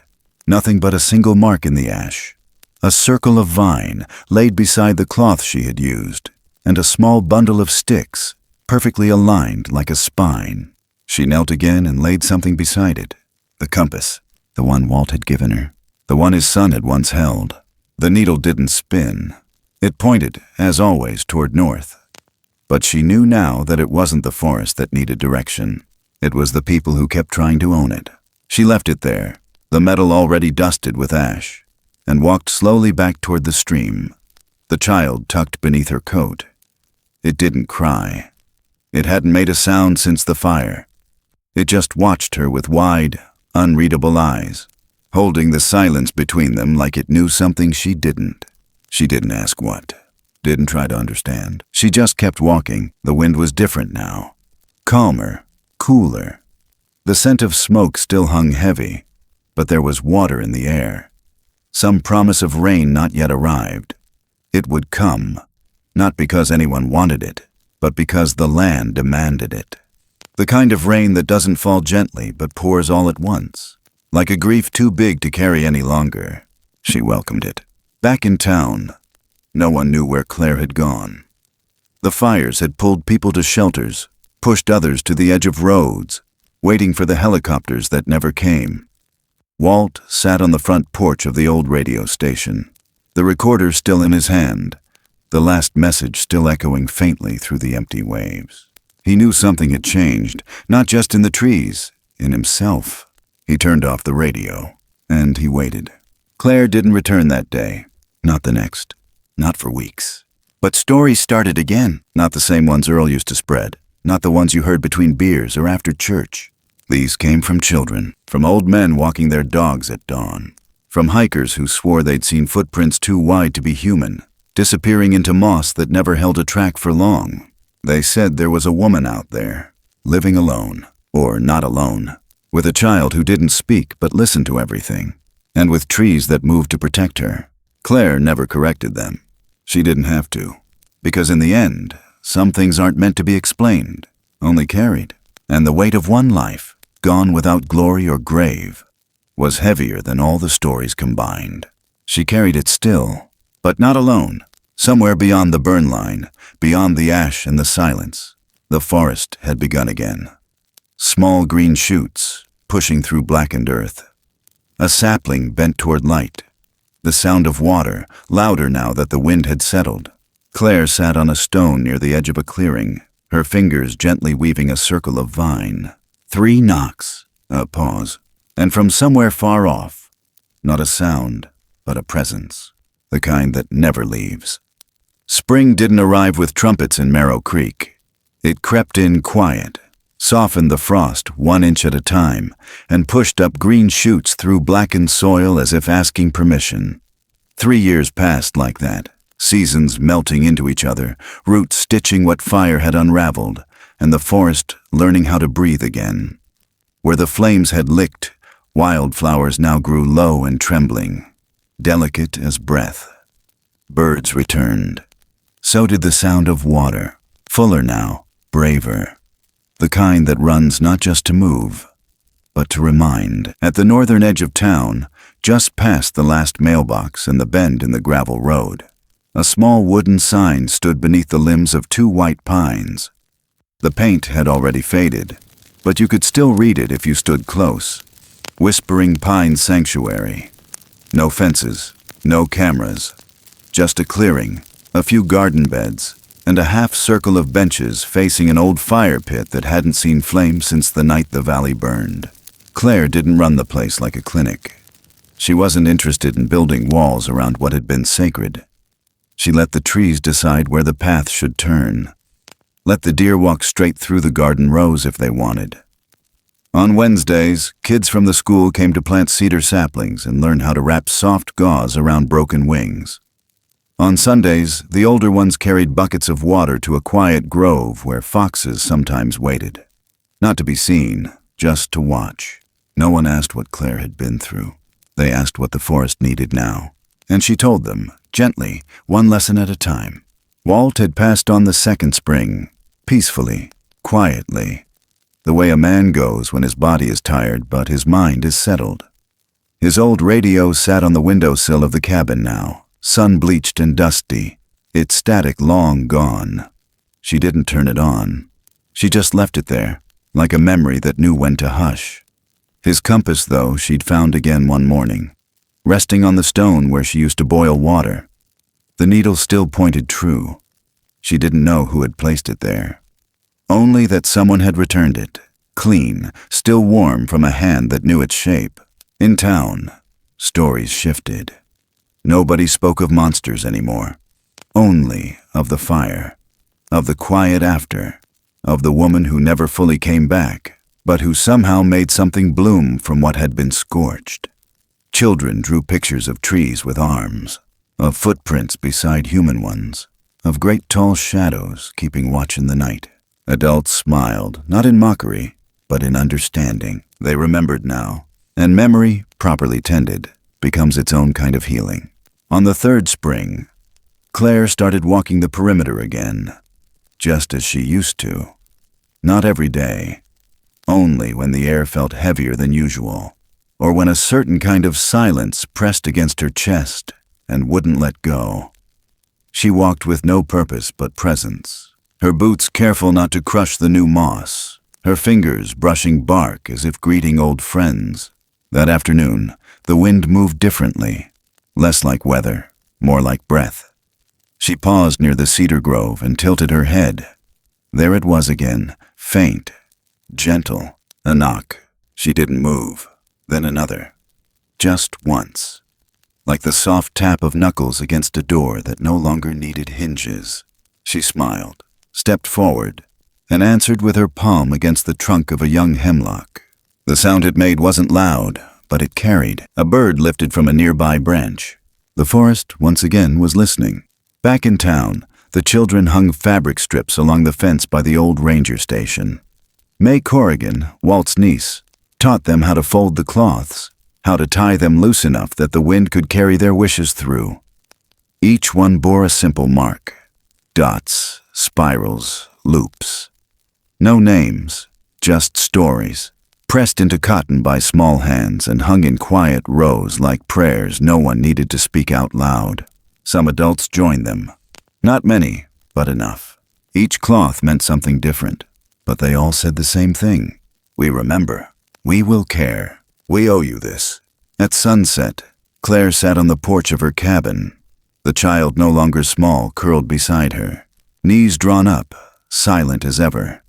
Nothing but a single mark in the ash. A circle of vine laid beside the cloth she had used, and a small bundle of sticks, perfectly aligned like a spine. She knelt again and laid something beside it. The compass, the one Walt had given her, the one his son had once held. The needle didn't spin. It pointed, as always, toward north. But she knew now that it wasn't the forest that needed direction. It was the people who kept trying to own it. She left it there, the metal already dusted with ash, and walked slowly back toward the stream, the child tucked beneath her coat. It didn't cry. It hadn't made a sound since the fire. It just watched her with wide, unreadable eyes, holding the silence between them like it knew something she didn't. She didn't ask what, didn't try to understand. She just kept walking. The wind was different now, calmer, cooler. The scent of smoke still hung heavy, but there was water in the air. Some promise of rain not yet arrived. It would come, not because anyone wanted it, but because the land demanded it. The kind of rain that doesn't fall gently but pours all at once, like a grief too big to carry any longer. She welcomed it. Back in town, no one knew where Claire had gone. The fires had pulled people to shelters, pushed others to the edge of roads, waiting for the helicopters that never came. Walt sat on the front porch of the old radio station, the recorder still in his hand, the last message still echoing faintly through the empty waves. He knew something had changed, not just in the trees, in himself. He turned off the radio, and he waited. Claire didn't return that day, not the next, not for weeks. But stories started again, not the same ones Earl used to spread, not the ones you heard between beers or after church. These came from children, from old men walking their dogs at dawn, from hikers who swore they'd seen footprints too wide to be human, disappearing into moss that never held a track for long. They said there was a woman out there, living alone, or not alone, with a child who didn't speak but listened to everything, and with trees that moved to protect her. Claire never corrected them. She didn't have to, because in the end, some things aren't meant to be explained, only carried. And the weight of one life, gone without glory or grave, was heavier than all the stories combined. She carried it still, but not alone. Somewhere beyond the burn line, beyond the ash and the silence, the forest had begun again. Small green shoots, pushing through blackened earth. A sapling bent toward light. The sound of water, louder now that the wind had settled. Claire sat on a stone near the edge of a clearing, her fingers gently weaving a circle of vine. 3 knocks, a pause, and from somewhere far off, not a sound, but a presence, the kind that never leaves. Spring didn't arrive with trumpets in Marrow Creek. It crept in quiet, softened the frost 1 inch at a time, and pushed up green shoots through blackened soil as if asking permission. 3 years passed like that, seasons melting into each other, roots stitching what fire had unraveled, and the forest learning how to breathe again. Where the flames had licked, wildflowers now grew low and trembling, delicate as breath. Birds returned. So did the sound of water, fuller now, braver. The kind that runs not just to move, but to remind. At the northern edge of town, just past the last mailbox and the bend in the gravel road, a small wooden sign stood beneath the limbs of 2 white pines. The paint had already faded, but you could still read it if you stood close. Whispering Pine Sanctuary. No fences, no cameras, just a clearing, a few garden beds, and a half circle of benches facing an old fire pit that hadn't seen flame since the night the valley burned. Claire didn't run the place like a clinic. She wasn't interested in building walls around what had been sacred. She let the trees decide where the path should turn. Let the deer walk straight through the garden rows if they wanted. On Wednesdays, kids from the school came to plant cedar saplings and learn how to wrap soft gauze around broken wings. On Sundays, the older ones carried buckets of water to a quiet grove where foxes sometimes waited. Not to be seen, just to watch. No one asked what Claire had been through. They asked what the forest needed now. And she told them, gently, 1 lesson at a time. Walt had passed on the 2nd spring, peacefully, quietly, the way a man goes when his body is tired but his mind is settled. His old radio sat on the windowsill of the cabin now, sun-bleached and dusty, its static long gone. She didn't turn it on. She just left it there, like a memory that knew when to hush. His compass, though, she'd found again one morning, resting on the stone where she used to boil water. The needle still pointed true. She didn't know who had placed it there. Only that someone had returned it, clean, still warm from a hand that knew its shape. In town, stories shifted. Nobody spoke of monsters anymore. Only of the fire, of the quiet after, of the woman who never fully came back, but who somehow made something bloom from what had been scorched. Children drew pictures of trees with arms, of footprints beside human ones, of great tall shadows keeping watch in the night. Adults smiled, not in mockery, but in understanding. They remembered now, and memory, properly tended, becomes its own kind of healing. On the 3rd spring, Claire started walking the perimeter again, just as she used to. Not every day, only when the air felt heavier than usual, or when a certain kind of silence pressed against her chest and wouldn't let go. She walked with no purpose but presence, her boots careful not to crush the new moss, her fingers brushing bark as if greeting old friends. That afternoon, the wind moved differently, less like weather, more like breath. She paused near the cedar grove and tilted her head. There it was again, faint, gentle, a knock. She didn't move, then another. Just once, like the soft tap of knuckles against a door that no longer needed hinges. She smiled, stepped forward, and answered with her palm against the trunk of a young hemlock. The sound it made wasn't loud, but it carried. A bird lifted from a nearby branch. The forest, once again, was listening. Back in town, the children hung fabric strips along the fence by the old ranger station. May Corrigan, Walt's niece, taught them how to fold the cloths, how to tie them loose enough that the wind could carry their wishes through. Each one bore a simple mark. Dots, spirals, loops. No names, Just stories, pressed into cotton by small hands and hung in quiet rows like prayers no one needed to speak out loud. Some adults joined them. Not many, but enough. Each cloth meant something different, but they all said the same thing. We remember. We will care. We owe you this. At sunset, Claire sat on the porch of her cabin. The child, no longer small, curled beside her, knees drawn up, silent as ever.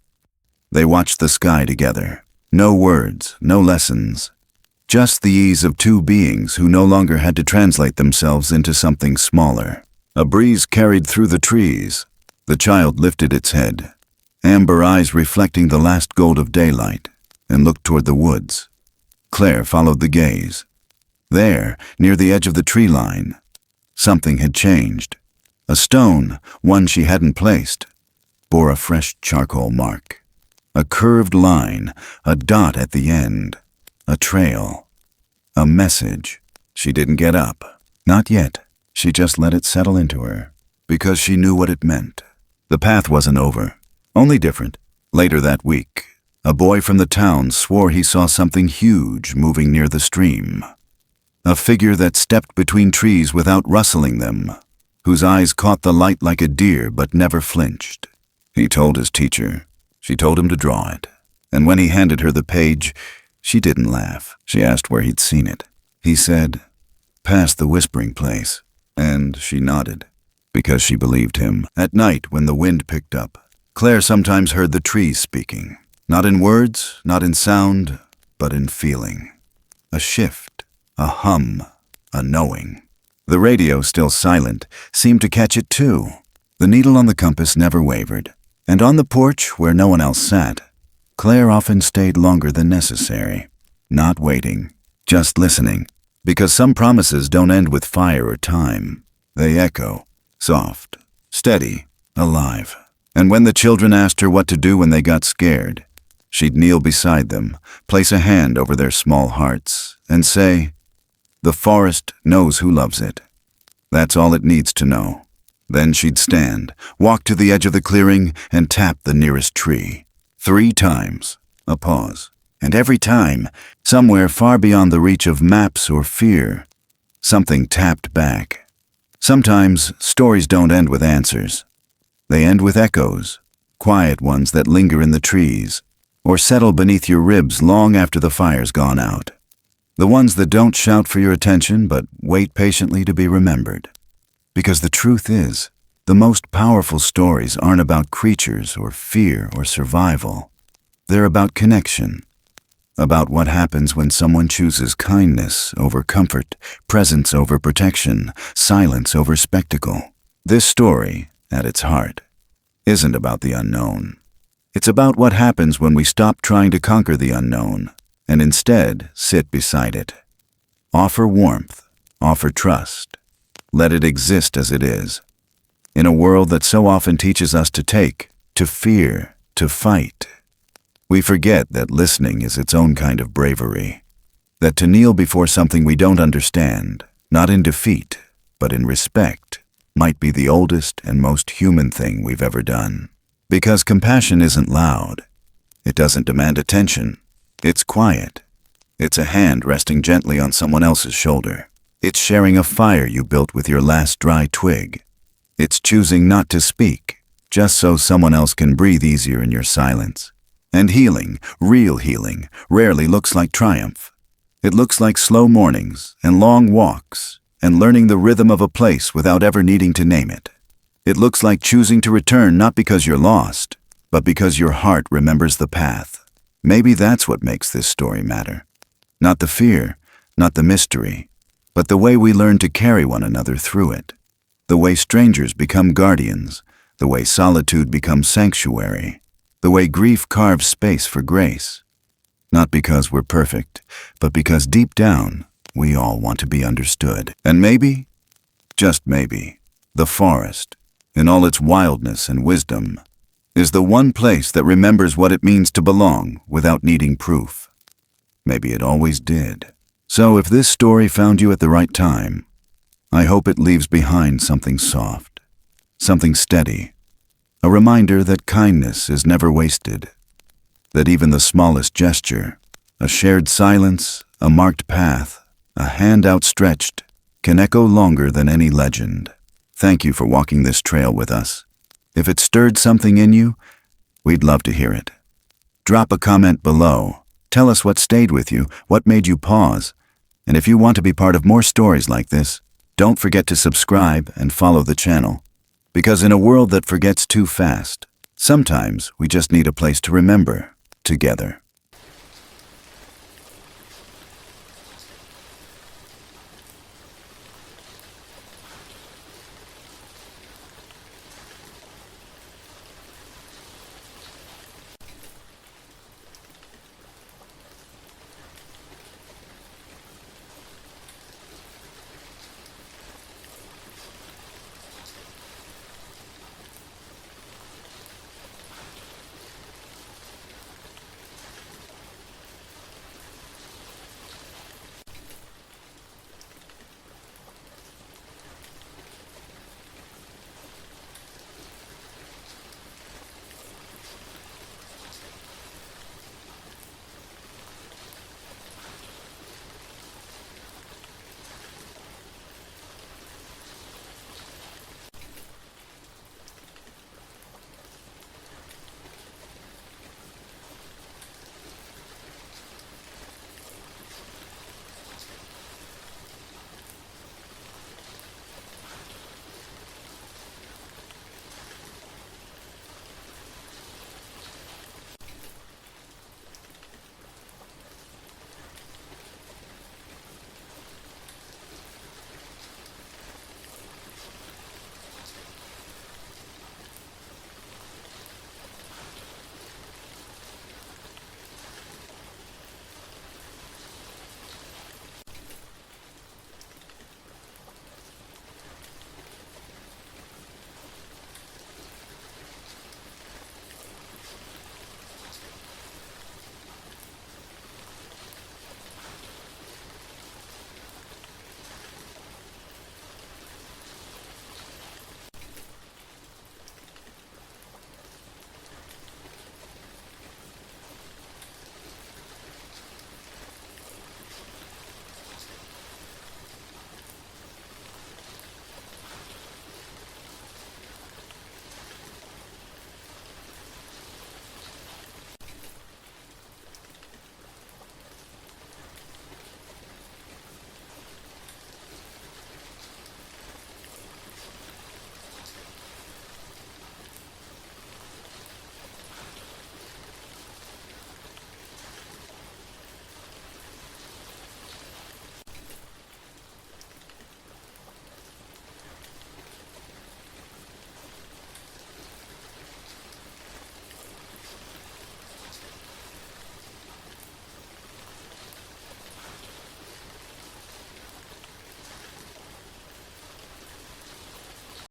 They watched the sky together. No words, no lessons. Just the ease of two beings who no longer had to translate themselves into something smaller. A breeze carried through the trees. The child lifted its head, amber eyes reflecting the last gold of daylight, and looked toward the woods. Claire followed the gaze. There, near the edge of the tree line, something had changed. A stone, one she hadn't placed, bore a fresh charcoal mark. A curved line, a dot at the end, a trail, a message. She didn't get up. Not yet. She just let it settle into her, because she knew what it meant. The path wasn't over, only different. Later that week, a boy from the town swore he saw something huge moving near the stream. A figure that stepped between trees without rustling them, whose eyes caught the light like a deer but never flinched. He told his teacher. She told him to draw it. And when he handed her the page, she didn't laugh. She asked where he'd seen it. He said, "Past the whispering place." And she nodded, because she believed him. At night, when the wind picked up, Claire sometimes heard the trees speaking. Not in words, not in sound, but in feeling. A shift, a hum, a knowing. The radio, still silent, seemed to catch it too. The needle on the compass never wavered. And on the porch, where no one else sat, Claire often stayed longer than necessary. Not waiting, just listening. Because some promises don't end with fire or time. They echo, soft, steady, alive. And when the children asked her what to do when they got scared, she'd kneel beside them, place a hand over their small hearts, and say, "The forest knows who loves it. That's all it needs to know." Then she'd stand, walk to the edge of the clearing, and tap the nearest tree. 3 times, a pause. And every time, somewhere far beyond the reach of maps or fear, something tapped back. Sometimes stories don't end with answers. They end with echoes, quiet ones that linger in the trees, or settle beneath your ribs long after the fire's gone out. The ones that don't shout for your attention but wait patiently to be remembered. Because the truth is, the most powerful stories aren't about creatures or fear or survival. They're about connection. About what happens when someone chooses kindness over comfort, presence over protection, silence over spectacle. This story, at its heart, isn't about the unknown. It's about what happens when we stop trying to conquer the unknown and instead sit beside it. Offer warmth, offer trust. Let it exist as it is. In a world that so often teaches us to take, to fear, to fight, we forget that listening is its own kind of bravery. That to kneel before something we don't understand, not in defeat, but in respect, might be the oldest and most human thing we've ever done. Because compassion isn't loud. It doesn't demand attention. It's quiet. It's a hand resting gently on someone else's shoulder. It's sharing a fire you built with your last dry twig. It's choosing not to speak, just so someone else can breathe easier in your silence. And healing, real healing, rarely looks like triumph. It looks like slow mornings and long walks and learning the rhythm of a place without ever needing to name it. It looks like choosing to return not because you're lost, but because your heart remembers the path. Maybe that's what makes this story matter. Not the fear, not the mystery, but the way we learn to carry one another through it. The way strangers become guardians, the way solitude becomes sanctuary, the way grief carves space for grace. Not because we're perfect, but because deep down, we all want to be understood. And maybe, just maybe, the forest, in all its wildness and wisdom, is the one place that remembers what it means to belong without needing proof. Maybe it always did. So if this story found you at the right time, I hope it leaves behind something soft, something steady, a reminder that kindness is never wasted, that even the smallest gesture, a shared silence, a marked path, a hand outstretched, can echo longer than any legend. Thank you for walking this trail with us. If it stirred something in you, we'd love to hear it. Drop a comment below. Tell us what stayed with you, what made you pause. And if you want to be part of more stories like this, don't forget to subscribe and follow the channel. Because in a world that forgets too fast, sometimes we just need a place to remember together.